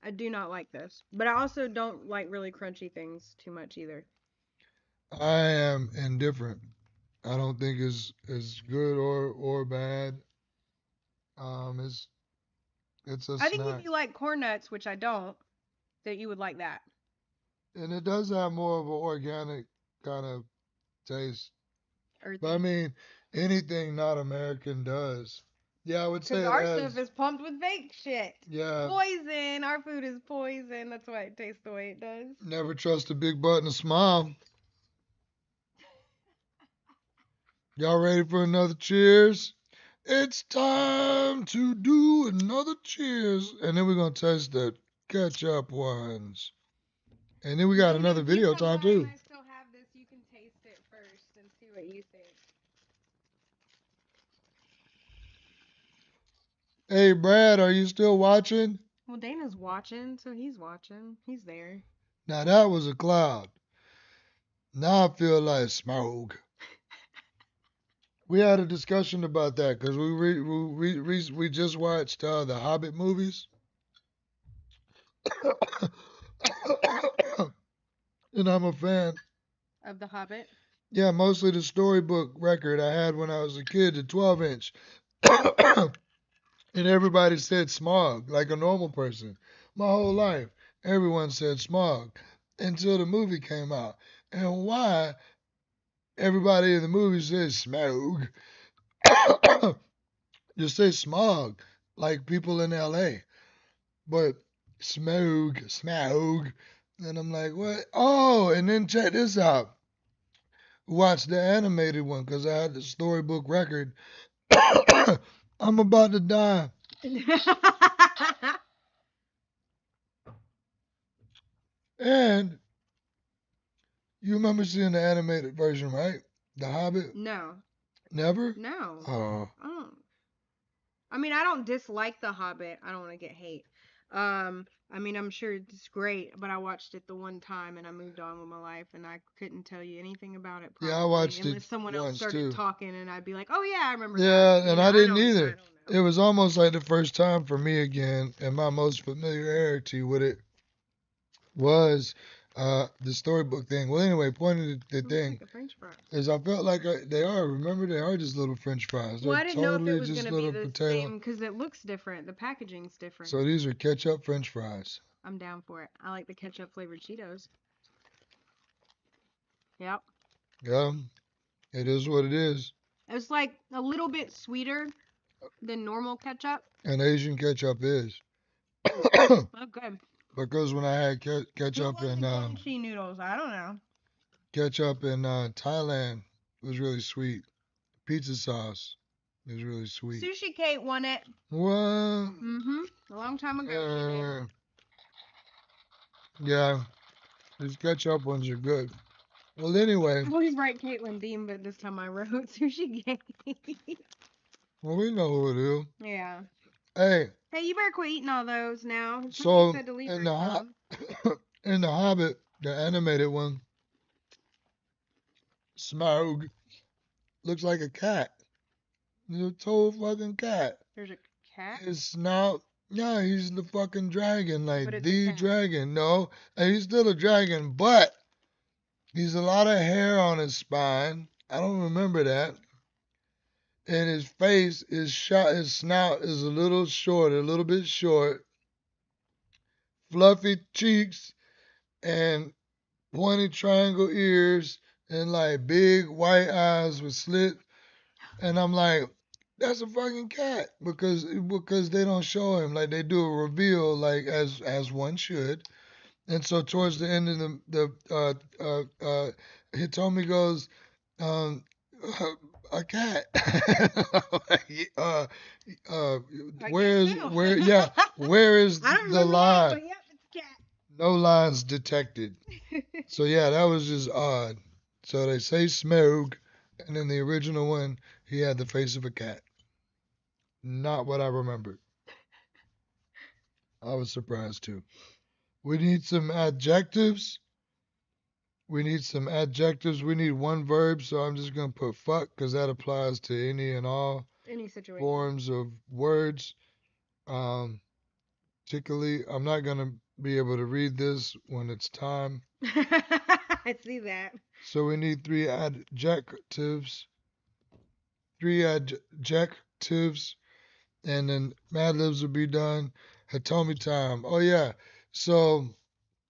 I do not like this, but I also don't like really crunchy things too much either. I am indifferent. I don't think it's good or bad. It's a I think if snack, you like corn nuts, which I don't, that you would like that. and it does have more of an organic kind of taste. But I Earthy. mean, anything not American does. Yeah, I would say Because it our has. stuff is pumped with fake shit. Yeah, Poison. Our food is poison. That's why it tastes the way it does. never trust a big butt and a smile. Y'all ready for another cheers? It's time to do another cheers. And then we're going to taste the ketchup ones. And then we got another If you video come time by too. and I still have this, you can taste it first and see what you think. Hey, Brad, are you still watching? Well, Dana's watching, so he's watching. He's there. Now that was a cloud. Now I feel like smoke. We had a discussion about that because we just watched the Hobbit movies. And I'm a fan. Of The Hobbit. Yeah, mostly the storybook record I had when I was a kid, the 12-inch. And everybody said smog, like a normal person. My whole life, everyone said smog until the movie came out. And why everybody in the movie says smog? Just say smog, like people in LA. But smog, smog. And I'm like, what? Oh, and then check this out. Watch the animated one because I had the storybook record. I'm about to die. And you remember seeing the animated version, right? The Hobbit? No. Never? No. Oh. I don't. I mean, I don't dislike The Hobbit. I don't want to get hate. I mean, I'm sure it's great, but I watched it the one time and I moved on with my life and I couldn't tell you anything about it probably, Yeah, I watched unless it someone else once started too. talking and I'd be like, oh yeah, I remember Yeah, that. You and know, I didn't I either. don't know. It was almost like the first time for me again, and my most familiarity with it was the storybook thing. Well, anyway, point of the Looks thing like a French fry. is I felt like they are. Remember, they are just little French fries. Well, They're I didn't know if it totally was just gonna be little the potato. same because it looks different. The packaging's different. So these are ketchup French fries. I'm down for it. I like the ketchup flavored Cheetos. Yep. Yeah, it is what it is. It's like a little bit sweeter than normal ketchup. And Asian ketchup is. Okay. Because when I had Who ketchup wants in the kimchi noodles? I don't know. Thailand, it was really sweet. Pizza sauce is really sweet. Sushi Kate won it. What? A long time ago she did. Yeah, these ketchup ones are good. Well, anyway, I always write Caitlin Dean, but this time I wrote Sushi Kate. well, we know who it is. Yeah. Hey, Hey, you better quit eating all those now. so Said to leave in her the some. in the Hobbit, the animated one, Smaug looks like a cat. He's a total fucking cat. There's a cat? His snout, yeah, he's the fucking dragon, But like it's a the cat. dragon. No, and he's still a dragon, but he's a lot of hair on his spine. I don't remember that. And his face is shot. His snout is a little short, a little bit short. Fluffy cheeks and pointy triangle ears and like big white eyes with slit. And I'm like, that's a fucking cat because they don't show him, like they do a reveal like as one should. And so towards the end of Hitomi goes, um, a cat. uh, where is I don't the remember line? that, but yep, it's a cat. No lines detected. So yeah, that was just odd. So they say Smog, and in the original one, he had the face of a cat. Not what I remembered. I was surprised too. We need some adjectives. We need some adjectives. We need one verb, so I'm just going to put fuck because that applies to any and all Any situation. forms of words. Particularly, I'm not going to be able to read this when it's time. I see that. So we need three adjectives. Three adjectives. And then MadLibs will be done. Hitomi time. Oh, yeah. So,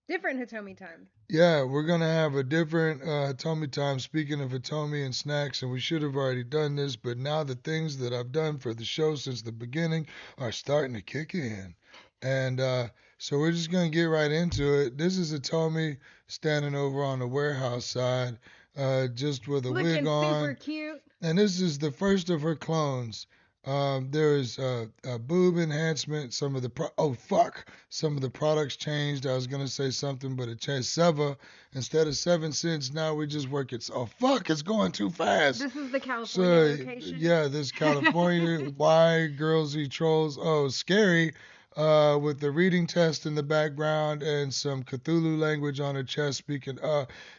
Different Hitomi time. yeah, we're going to have a different Hitomi time. Speaking of Hitomi and snacks, and we should have already done this, but now the things that I've done for the show since the beginning are starting to kick in. And so we're just going to get right into it. This is Hitomi standing over on the warehouse side, just with a Looking wig super on. cute. And this is the first of her clones. There's a boob enhancement. Some of the some of the products changed. I was gonna say something, but it changed. Instead of 7 cents, now we just work it. Oh fuck, it's going too fast. This is the So California location. yeah, this California. Why girls eat trolls? Oh, scary. With the reading test in the background and some Cthulhu language on her chest speaking.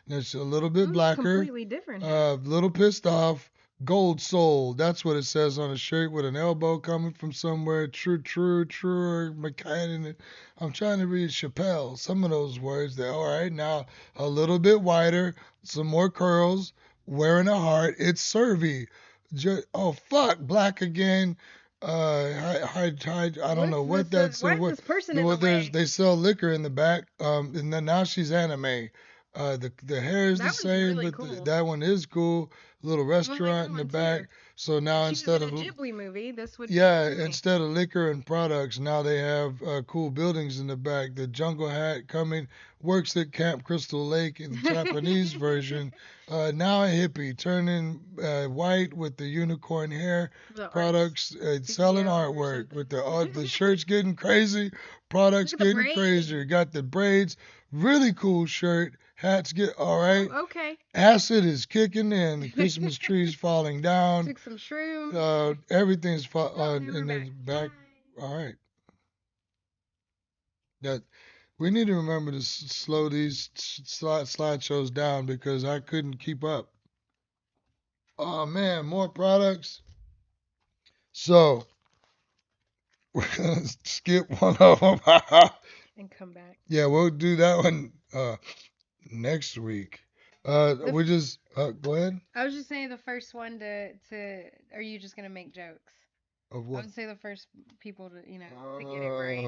It's a little bit Ooh, blacker. completely different. Little pissed off. Gold soul. That's what it says on a shirt with an elbow coming from somewhere. True. Mechanic. I'm trying to read Chappelle. Some of those words. They're all right. Now a little bit wider. Some more curls. Wearing a heart. It's Servy. Oh fuck. Black again. I don't know what that's. Why is this person in the way? They sell liquor in the back. And then now she's anime. The hair is That the one's same, really but cool. that one is cool. Little Well, restaurant in the that one back. too. So now If she instead was of in a Ghibli movie, this would yeah, be Ghibli. instead of liquor and products, now they have cool buildings in the back. The jungle hat coming works at Camp Crystal Lake in the Japanese version. Now a hippie, turning white with the unicorn hair. The Products selling studio or artwork something. with the shirts getting crazy, products Look at the getting braids. crazier. Got the braids, really cool shirt. Hats get all right. Oh, okay. Acid is kicking in. The Christmas tree's falling down. Took some shrooms. Everything's Oh, now in we're the back. back. All right. That we need to remember to slow these slideshows down because I couldn't keep up. Oh man, more products. So we're gonna skip one of them. And come back. Yeah, we'll do that one next week. We just go ahead. I was just saying the first one to are you just gonna make jokes? Of I what? would say the first people to to get it right.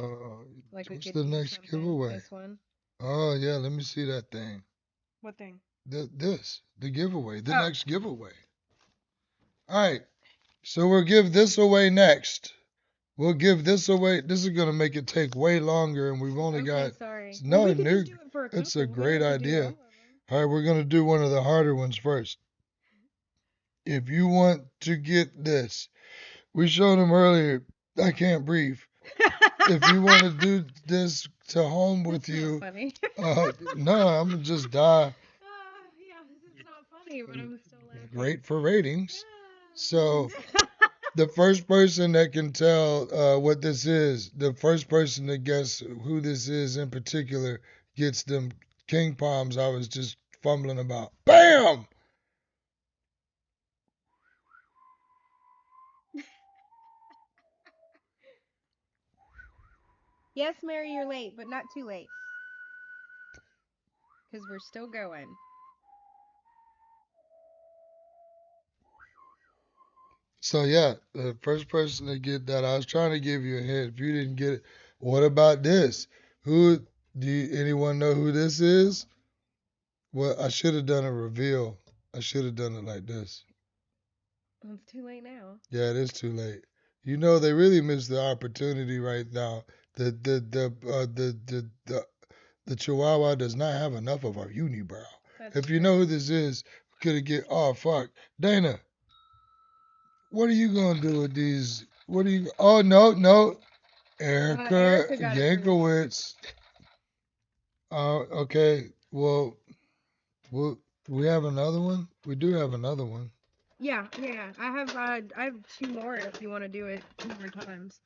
Like we What's could the do next something. giveaway? This one. Oh yeah, let me see that thing. What thing? The giveaway, the Oh. next giveaway. All right, so we'll give this away next. We'll give this away. This is gonna make it take way longer, and we've only got. Sorry. No, we could no, just do it for a it's a couple. We great don't have to do all idea. of them. All right, we're gonna do one of the harder ones first. If you want to get this, we showed them earlier. I can't breathe. If you want to do this to home with That's you, not funny. no, I'm gonna just die. Yeah, this is not funny, but I'm still laughing. Great for ratings. So the first person that can tell what this is, the first person to guess who this is in particular, gets them king palms I was just fumbling about. Bam! Yes, Mary, you're late, but not too late. Because we're still going. So yeah, the first person to get that, I was trying to give you a hint. If you didn't get it, what about this? Anyone know who this is? Well, I should have done a reveal. I should have done it like this. Well, it's too late now. Yeah, it is too late. You know they really missed the opportunity right now. The Chihuahua does not have enough of our unibrow. If you know who this is, could it get? Oh fuck, Dana. What are you gonna do with these? What are you? Oh no, Erika Erika got it Yankowicz. Okay, well, We have another one? We do have another one. Yeah. I have 2 more if you want to do it 2 more times.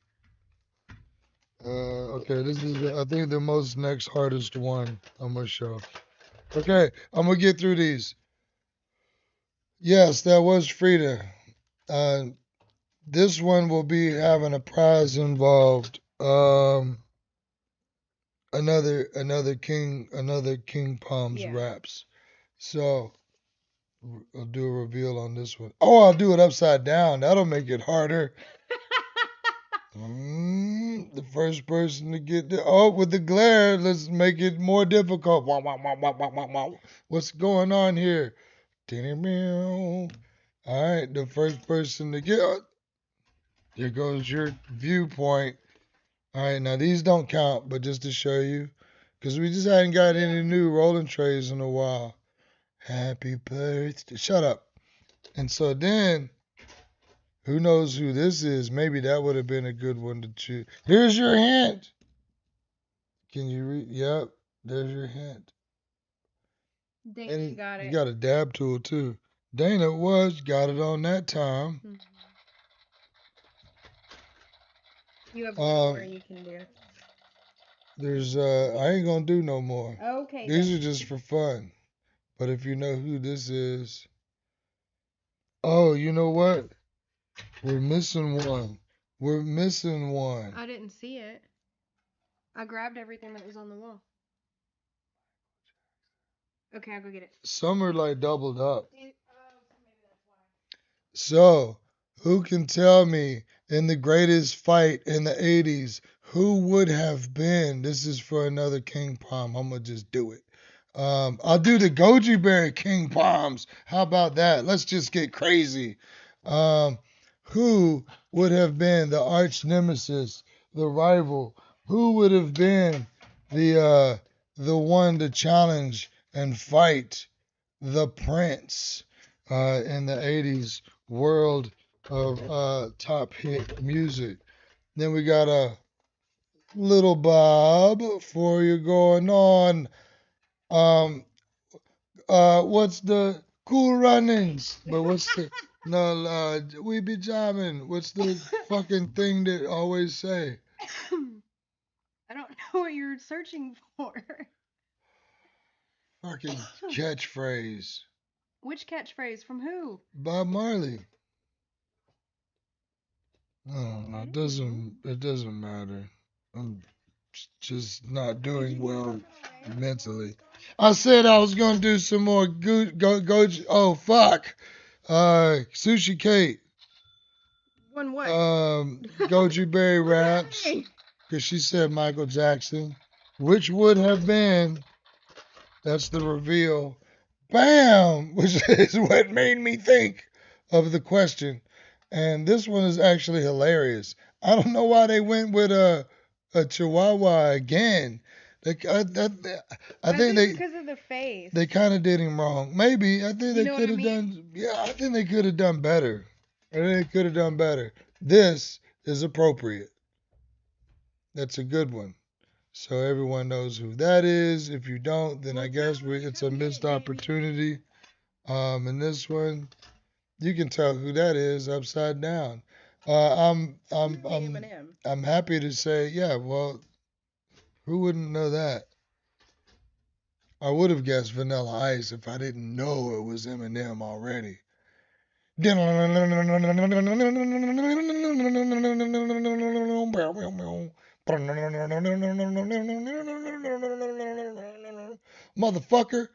Okay, this is I think the most next hardest one I'm gonna show. Okay, I'm gonna get through these. Yes, that was Frida. This one will be having a prize involved. Another King Palms wraps. So I'll do a reveal on this one. Oh, I'll do it upside down. That'll make it harder. The first person to get with the glare, let's make it more difficult. What's going on here? All right, the first person to get. Here goes your viewpoint. All right, now these don't count, but just to show you, because we just hadn't got any new rolling trays in a while. Happy birthday. Shut up. And so then, who knows who this is? Maybe that would have been a good one to choose. Here's your hint. Can you read? Yep, there's your hint. Dana got it. You got a dab tool too. Dana got it on that time. Mm-hmm. You have one more you can do. There's I ain't gonna do no more. Okay. These are just for fun. But if you know who this is. Oh, you know what? We're missing one. I didn't see it. I grabbed everything that was on the wall. Okay, I'll go get it. Some are like doubled up. Maybe that's why. So, who can tell me in the greatest fight in the 80s, who would have been? This is for another King Palm. I'm going to just do it. I'll do the Goji Berry King Palms. How about that? Let's just get crazy. Who would have been the arch nemesis, the rival? Who would have been the one to challenge and fight the prince in the 80s world of top hit music? Then we got a little Bob for you going on. What's the Cool Runnings? But what's the we be jamming. What's the fucking thing that always say? I don't know what you're searching for. Fucking catchphrase. Which catchphrase? From who? Bob Marley. No, it doesn't matter. I'm just not doing well mentally. I said I was gonna do some more Goji. Oh fuck. Sushi Kate. One what? Goji Berry wraps. Because she said Michael Jackson, which would have been. That's the reveal. Bam! Which is what made me think of the question. And this one is actually hilarious. I don't know why they went with a Chihuahua again. I think they because of the face. They kind of did him wrong. Maybe I think they could have done. Yeah, I think they could have done better. I think they could have done better. This is appropriate. That's a good one. So everyone knows who that is. If you don't, then I guess it's a missed opportunity. And this one, you can tell who that is upside down. I'm happy to say, yeah. Well, who wouldn't know that? I would have guessed Vanilla Ice if I didn't know it was Eminem already. Motherfucker.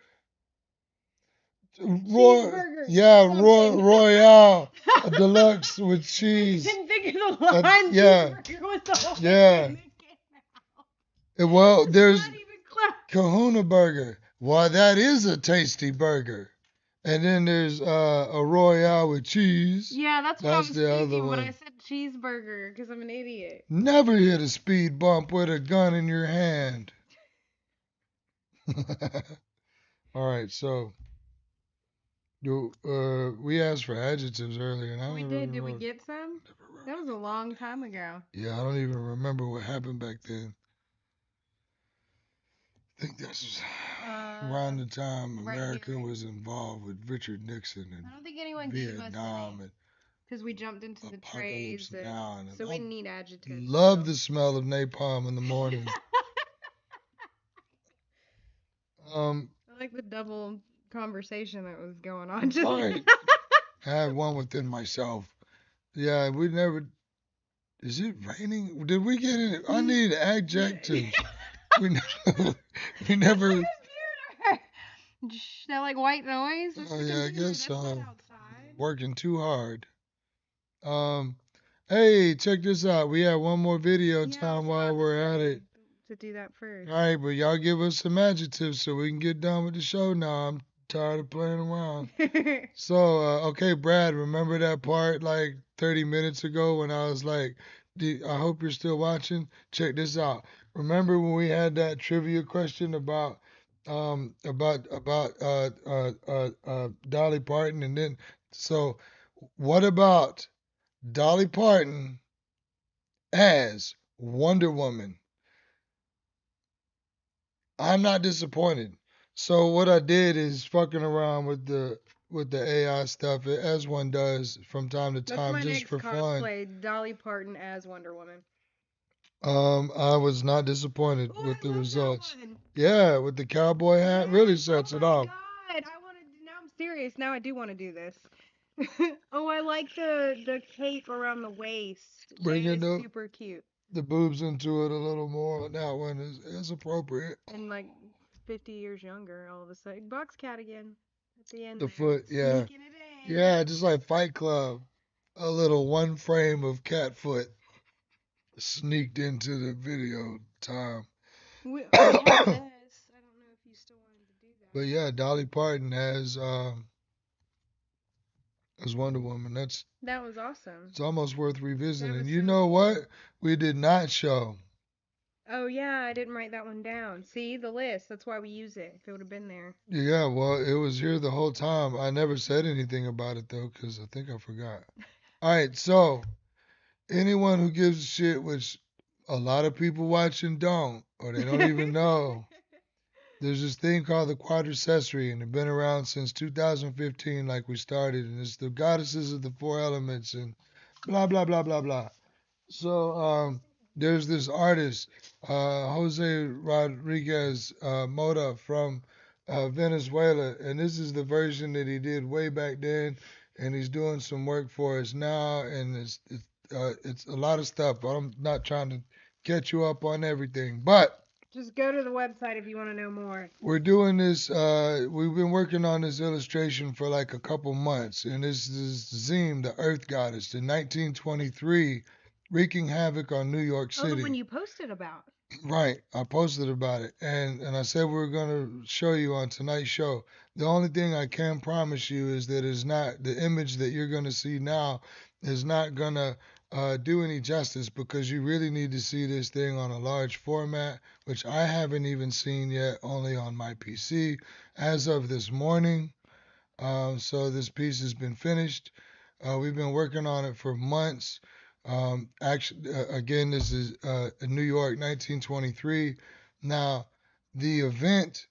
Royale deluxe with cheese. I didn't think of the line. Well, there's Kahuna Burger. Why, that is a tasty burger. And then there's a Royale with cheese. Yeah, that's what I was the thinking other one. when I said cheeseburger, because I'm an idiot. Never hit a speed bump with a gun in your hand. All right, so we asked for adjectives earlier, and we did. Did we get some? That was a long time ago. Yeah, I don't even remember what happened back then. think that's around the time right America here. was involved with Richard Nixon and I don't think anyone gave us Vietnam any and because we jumped into the Apocalypse trays, Now. And so we I need adjectives. love the smell of napalm in the morning. I like the double conversation that was going on. Just Right. I had one within myself. Yeah, we never. Is it raining? Did we get it? I need adjectives. We never. We never. that like white noise. That's Oh the yeah, I computer. guess That's not outside. working too hard. Hey, check this out. We have one more video Yeah, I time while forgot we're at it. to do that first. All right, but y'all give us some adjectives so we can get done with the show now. I'm tired of playing around. So, okay, Brad, remember that part like 30 minutes ago when I was like, I hope you're still watching. Check this out. Remember when we had that trivia question about Dolly Parton, and then so what about Dolly Parton as Wonder Woman? I'm not disappointed. So what I did is fucking around with the AI stuff as one does from time to That's time my just next for fun. cosplay, Dolly Parton as Wonder Woman. I was not disappointed Oh, with the I love results. that one. Yeah, with the cowboy hat, really sets it off. God, I want to. Now I'm serious. Now I do want to do this. Oh, I like the cape around the waist. Bringing That is super cute. the boobs into it a little more. That one is appropriate. And like 50 years younger, all of a sudden, box cat again at the end. The there, foot, yeah. sneaking it in. Yeah, just like Fight Club. A little one frame of cat foot sneaked into the video time. We have this. I don't know if you still wanted to do that. But yeah, Dolly Parton as Wonder Woman. That was awesome. It's almost worth revisiting. was You so know cool. what? We did not show. Oh yeah, I didn't write that one down. See the list. That's why we use it. If it would have been there. Yeah, well, it was here the whole time. I never said anything about it though, because I think I forgot. All right, so anyone who gives a shit, which a lot of people watching don't, or they don't even know. There's this thing called the quadricessery, and it's been around since 2015, like we started, and it's the goddesses of the four elements, and blah blah blah blah blah. So there's this artist, Jose Rodriguez Mota from Venezuela, and this is the version that he did way back then, and he's doing some work for us now, and it's a lot of stuff. I'm not trying to catch you up on everything, but Just go to the website if you want to know more. we're doing this. We've been working on this illustration for like a couple months, and this is Zeme, the Earth Goddess, in 1923, wreaking havoc on New York Oh, the City. one you posted about. Right, I posted about it, and I said we were gonna show you on tonight's show. The only thing I can promise you is that it's not the image that you're gonna see now is not gonna do any justice because you really need to see this thing on a large format, which I haven't even seen yet, only on my PC as of this morning. So this piece has been finished. We've been working on it for months. Actually, again, this is New York, 1923. Now, the event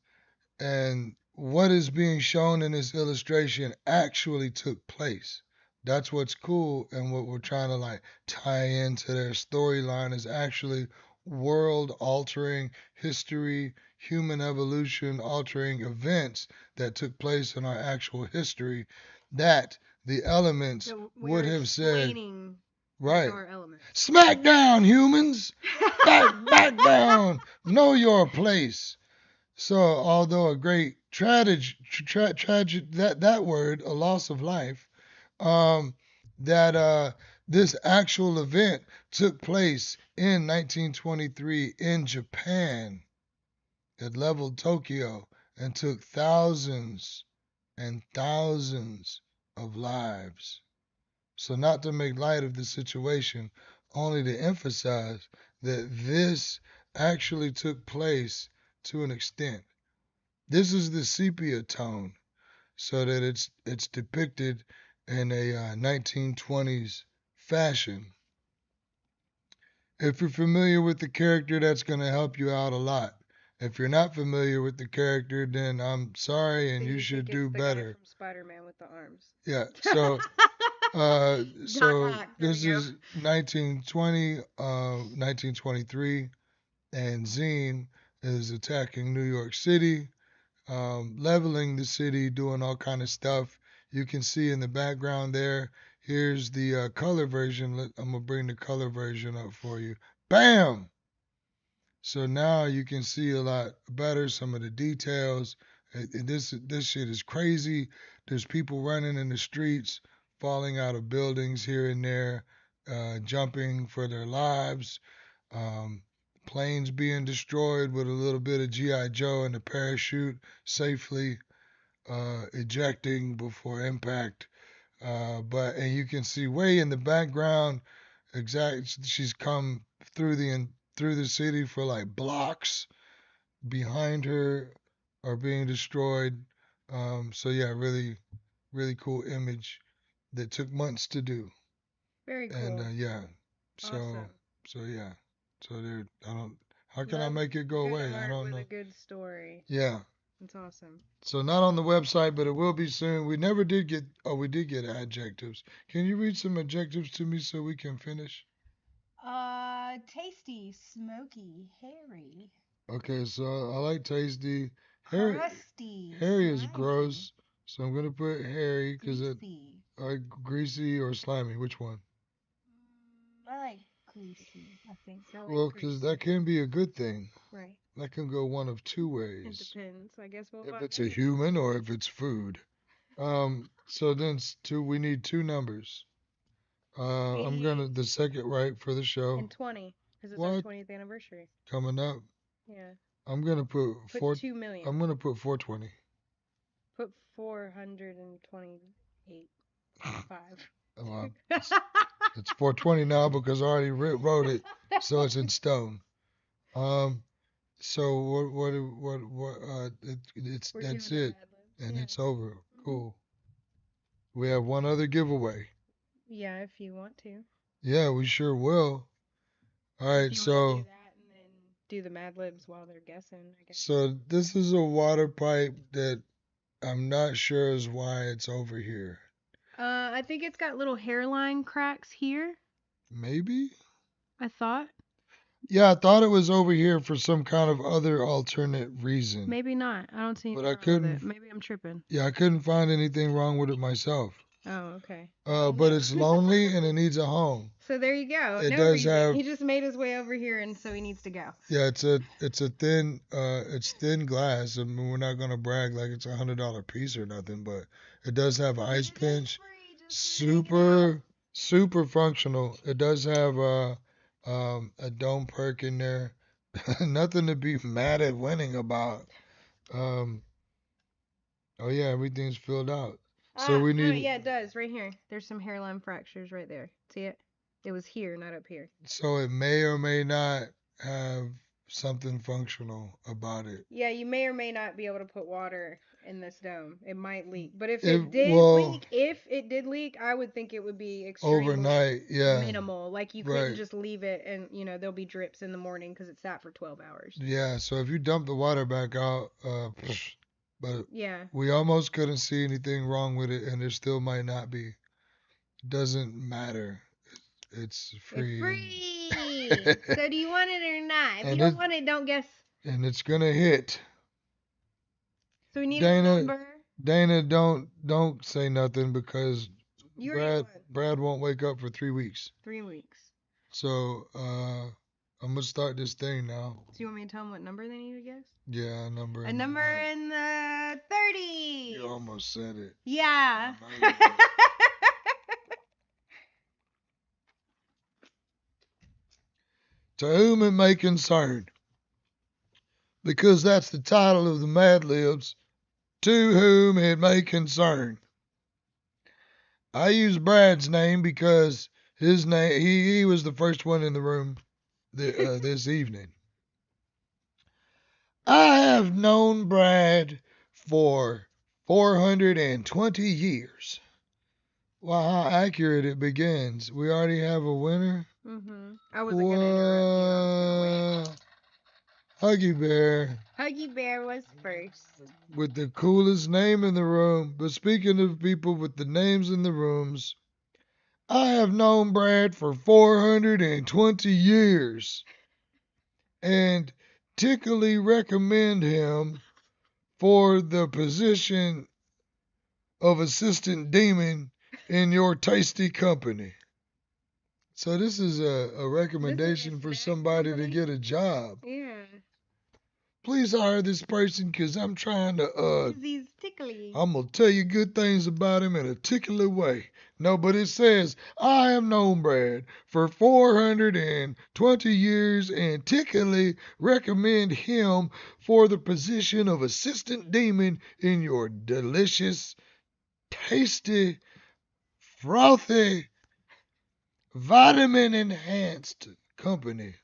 and what is being shown in this illustration actually took place. That's what's cool, and what we're trying to like tie into their storyline is actually world altering, history, human evolution altering events that took place in our actual history that the elements So would we're have said, explaining right, our elements. smack down, humans, back down, know your place. So, although a great tragic that word, a loss of life, um, that this actual event took place in 1923 in Japan. It leveled Tokyo and took thousands and thousands of lives. So, not to make light of the situation, only to emphasize that this actually took place to an extent. This is the sepia tone, so that it's depicted in a 1920s fashion. If you're familiar with the character, that's going to help you out a lot. If you're not familiar with the character, then I'm sorry, and Then you think should it's do the guy better. from Spider-Man with the arms. Yeah. So, so Doc Ock, there this we go. is 1920, 1923, and Zeme is attacking New York City, leveling the city, doing all kind of stuff. You can see in the background there. Here's the color version. I'm gonna bring the color version up for you. Bam! So now you can see a lot better some of the details. This shit is crazy. There's people running in the streets, falling out of buildings here and there, jumping for their lives. Um, Planes being destroyed with a little bit of GI Joe and a parachute safely ejecting before impact. And you can see way in the background, she's come through the city for like blocks. Behind her are being destroyed. So yeah, really cool image that took months to do. Very cool. And yeah, so Awesome. so yeah, so there. I don't. How can I Love make it go good away? I art don't with know. a good story. Yeah. It's awesome. So not on the website, but it will be soon. We never did get. Oh, we did get adjectives. Can you read some adjectives to me so we can finish? Tasty, smoky, hairy, Okay, so I like tasty. Hairy, crusty, hairy is slimy, gross, so I'm gonna put hairy because it greasy. greasy or slimy. Which one? I like greasy. I think. I like Well, because that greasy. can be a good thing. Right. That can go one of two It ways. depends. I guess we'll If find it's a out. human or if it's food. So then we need two numbers. I'm gonna 88 the second right for the show. and 20 because it's our What 20th anniversary. coming up? Yeah. I'm gonna put Put 2 million. I'm gonna put 420. Put 428. 5. Well, it's 420 now because I already wrote it, so it's in stone. So it's We're that's doing the it, MadLibs. and Yeah. it's over. Cool. We have one other giveaway. Yeah, if you want to. Yeah, we sure will. All right, If you want to do so that and then do the Mad-Libs while they're guessing, I guess. so this is a water pipe that I'm not sure is why it's over here. I think it's got little hairline cracks here, Maybe? I thought. Yeah, I thought it was over here for some kind of other alternate reason. Maybe not. I don't see But anything I wrong with couldn't. it. Maybe I'm tripping. Yeah, I couldn't find anything wrong with it myself. Oh, okay. But it's lonely and it needs a home. So there you go. It No does reason. have. He just made his way over here, and so he needs to go. Yeah, it's a thin glass. I mean, we're not gonna brag like it's $100 piece or nothing, but it does have an ice pinch. Super functional. It does have a dome perk in there. Nothing to be mad at winning about. Um, oh yeah, everything's filled out. So we need. Yeah, it does. Right here. There's some hairline fractures right there. See it? It was here, not up here. So it may or may not have something functional about it. Yeah, you may or may not be able to put water in this dome. It might leak. But if If- it did well- leak, I would think it would be extremely Overnight, yeah. minimal. Like you couldn't Right. just leave it and, there'll be drips in the morning because it sat for 12 hours. Yeah, so if you dump the water back out, but Yeah. we almost couldn't see anything wrong with it, and there still might not be. Doesn't matter. It's free. It's free. So do you want it or not? If And you don't it- want it, don't guess. And it's gonna hit. So we need Dana, a number. Dana, don't say nothing because You already won. Brad won't wake up for 3 weeks. 3 weeks. So I'm gonna start this thing now. So you want me to tell them what number they need to guess? Yeah, a number. A number in the 30s. You almost said it. Yeah. To whom it may concern, because that's the title of the MadLibs. To whom it may concern. I use Brad's name because his name he was the first one in the room this evening. I have known Brad for 420 years. Wow, how accurate it begins. We already have a winner. I wasn't gonna interrupt you. I was gonna wait. Huggy Bear Huggy Bear was first. with the coolest name in the room. But speaking of people with the names in the rooms, I have known Brad for 420 years and tickly recommend him for the position of assistant demon in your tasty company. So this is a recommendation for snack somebody to company? get a job. Yeah. Please hire this person because I'm trying to He's tickly. I'm gonna tell you good things about him in a tickly way. No, but it says I have known Brad for 420 years and tickly recommend him for the position of assistant demon in your delicious, tasty, frothy, vitamin enhanced company.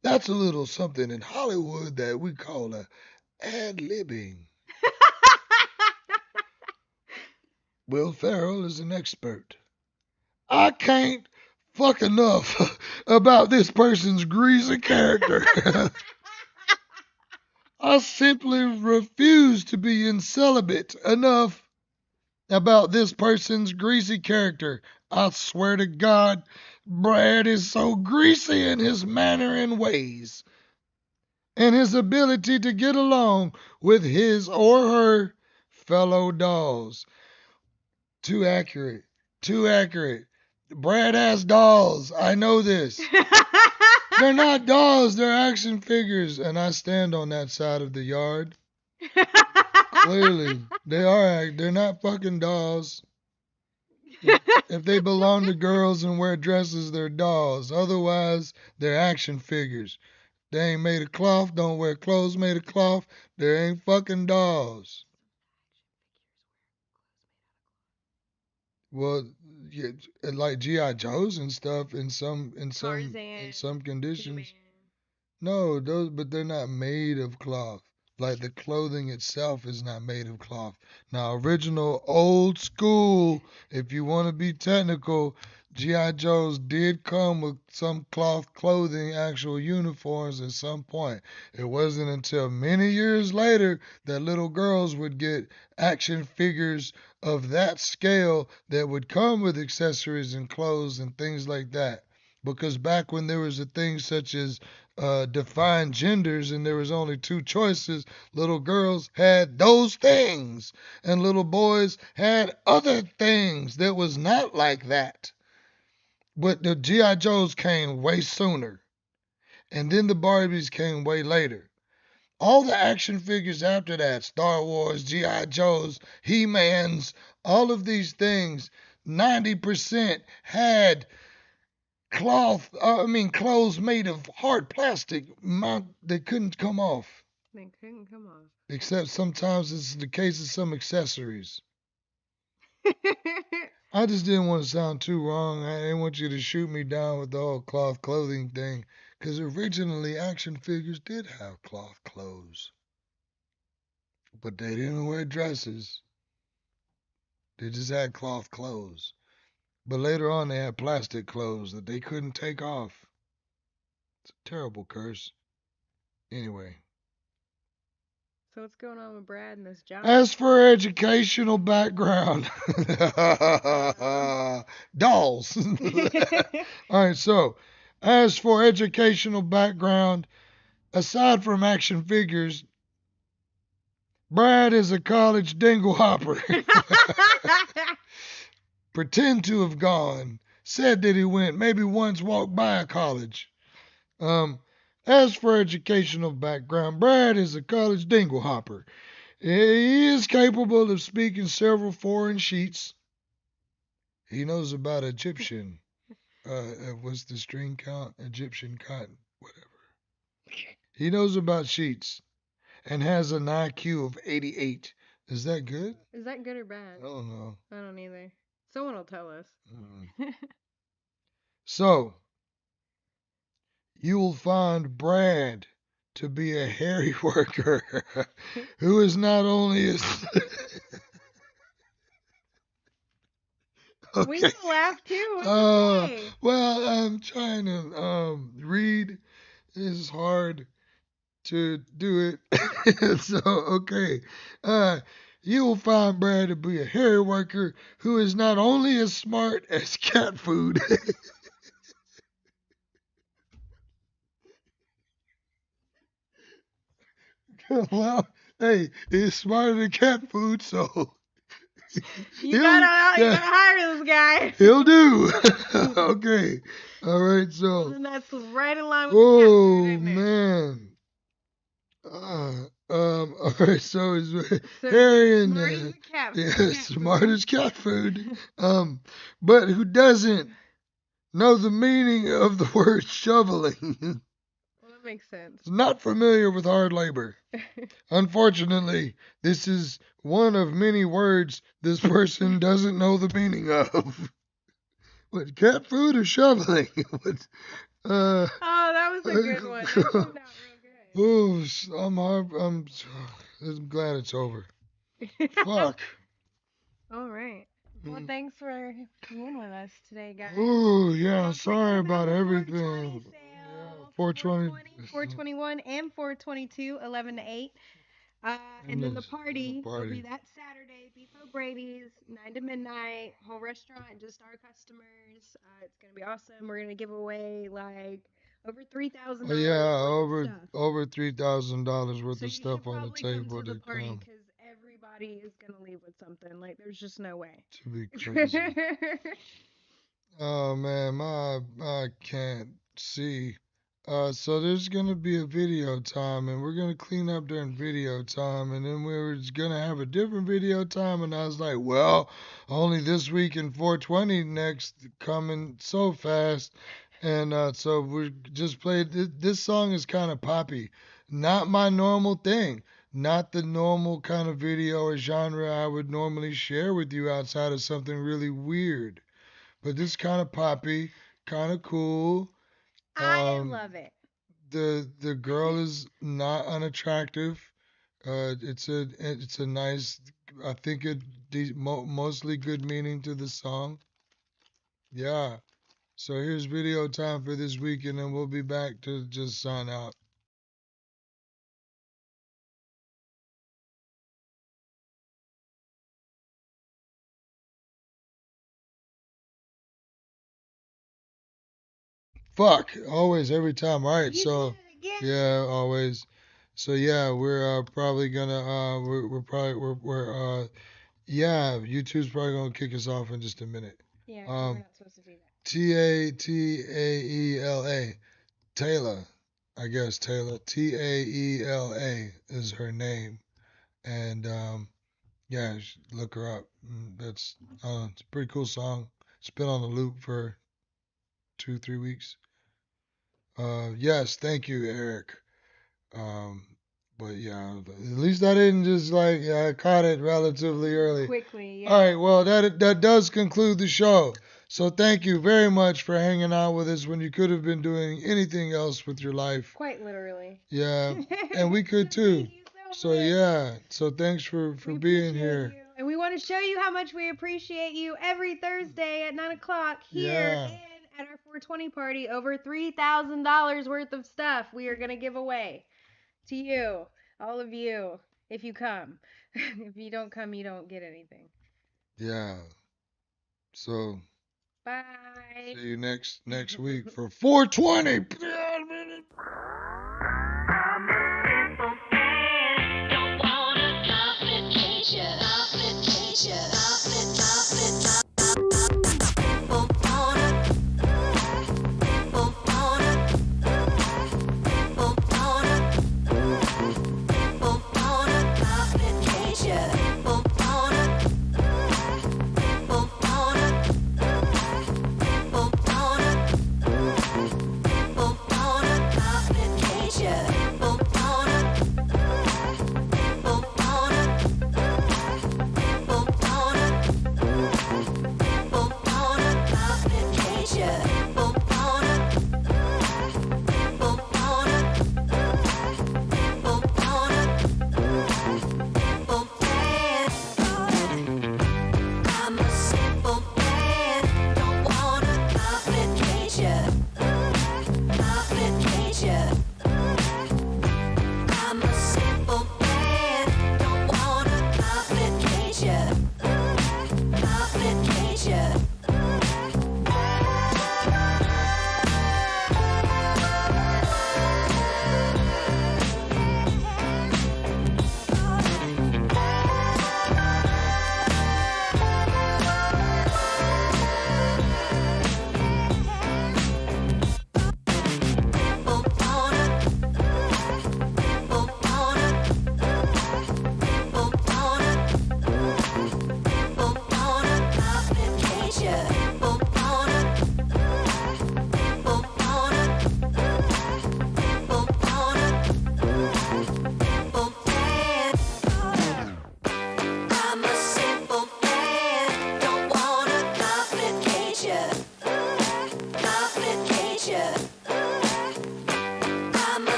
That's a little something in Hollywood that we call a ad-libbing. Will Ferrell is an expert. I can't fuck enough about this person's greasy character. I simply refuse to be incelibate enough about this person's greasy character. I swear to God, Brad is so greasy in his manner and ways, and his ability to get along with his or her fellow dolls. Too accurate. Too accurate. Brad has dolls. I know this. They're not dolls, they're action figures, and I stand on that side of the yard. Clearly, they're not fucking dolls. If they belong to girls and wear dresses, they're dolls. Otherwise, they're action figures. They ain't made of cloth, don't wear clothes made of cloth. They ain't fucking dolls. Well, yeah, like GI Joes and stuff in some conditions. No, those, but they're not made of cloth. Like the clothing itself is not made of cloth. Now, original old school, if you want to be technical, GI Joes did come with some cloth clothing, actual uniforms at some point. It wasn't until many years later that little girls would get action figures of that scale that would come with accessories and clothes and things like that. Because back when there was a thing such as defined genders and there was only two choices, little girls had those things and little boys had other things that was not like that. But the GI Joes came way sooner, and then the Barbies came way later. All the action figures after that, Star Wars, GI Joes, He-Mans, all of these things, 90% had clothes made of hard plastic that couldn't come off. They couldn't come off. Except sometimes it's the case of some accessories. I just didn't want to sound too wrong. I didn't want you to shoot me down with the whole cloth clothing thing. Because originally action figures did have cloth clothes. But they didn't wear dresses. They just had cloth clothes. But later on, they had plastic clothes that they couldn't take off. It's a terrible curse. Anyway. So what's going on with Brad and this job? As for educational background, dolls. All right, so as for educational background, aside from action figures, Brad is a college dingle hopper. Pretend to have gone. Said that he went. Maybe once walked by a college. As for educational background, Brad is a college dingle hopper. He is capable of speaking several foreign sheets. He knows about Egyptian. What's the string count? Egyptian cotton, whatever. He knows about sheets and has an IQ of 88. Is that good? Is that good or bad? I don't know. I don't either. Someone will tell us. So, you will find Brad to be a hairy worker who is not only a... Okay. We can laugh too. Okay. Well, I'm trying to read. It's hard to do it. So, okay. You will find Brad to be a hairy worker who is not only as smart as cat food. Well, hey, it's smarter than cat food, so You gotta hire this guy. he'll do. Okay. All right, so. And that's right in line with Oh, the cat food, isn't it? man. All right, so it's So hairy and smart as the cat yeah, cat smart food. as cat food. But who doesn't know the meaning of the word shoveling? Well, that makes sense. Is not familiar with hard labor. Unfortunately, this is one of many words this person doesn't know the meaning of. What, cat food or shoveling? What, Oh, that was a good one. That turned out real good. oh, I'm glad it's over. Fuck. All right. Well, thanks for being with us today, guys. Oh, yeah, Don't sorry forget about the 420 everything. sale. Yeah, 420. 421, and 422, 11 to 8. And then the party will be that Saturday, Beef O'Brady's, 9 to midnight, whole restaurant, and just our customers. It's going to be awesome. We're going to give away like over $3,000 Oh, yeah, worth of stuff. over $3,000 worth So of you stuff should on the probably come table to the to party come. because everybody is going to leave with something. Like, there's just no way. To be crazy. Oh, man, I can't see. So there's gonna be a video time, and we're gonna clean up during video time, and then we were just gonna have a different video time, and I was like, well, only this week in 420 next, coming so fast, and so we just played. This song is kind of poppy, not my normal thing, not the normal kind of video or genre I would normally share with you outside of something really weird, but this kind of poppy, kind of cool. I love it. The girl is not unattractive. It's a nice, I think mostly good meaning to the song. Yeah. So here's video time for this week, and then we'll be back to just sign out. Fuck, always, every time. All right, You so did it again. yeah, always. So yeah, we're probably gonna yeah, YouTube's probably gonna kick us off in just a minute. Yeah, 'cause we're not supposed to do that. Taela. Taylor, I guess Taylor. Taela is her name, and yeah, look her up. That's it's a pretty cool song. It's been on the loop for 2, 3 weeks. Yes, thank you, Eric. Um, but yeah, at least I didn't just like I caught it relatively early. Quickly, yeah. All right, well that does conclude the show. So thank you very much for hanging out with us when you could have been doing anything else with your life. Quite literally. Yeah, and we could too. Thank you So much. yeah, so thanks for We being appreciate here. you. And we want to show you how much we appreciate you every Thursday at 9 o'clock here Yeah. and at our 420 party. Over $3,000 worth of stuff we are going to give away to you, all of you, if you come. If you don't come, you don't get anything. Yeah. So Bye. see you next week for 420.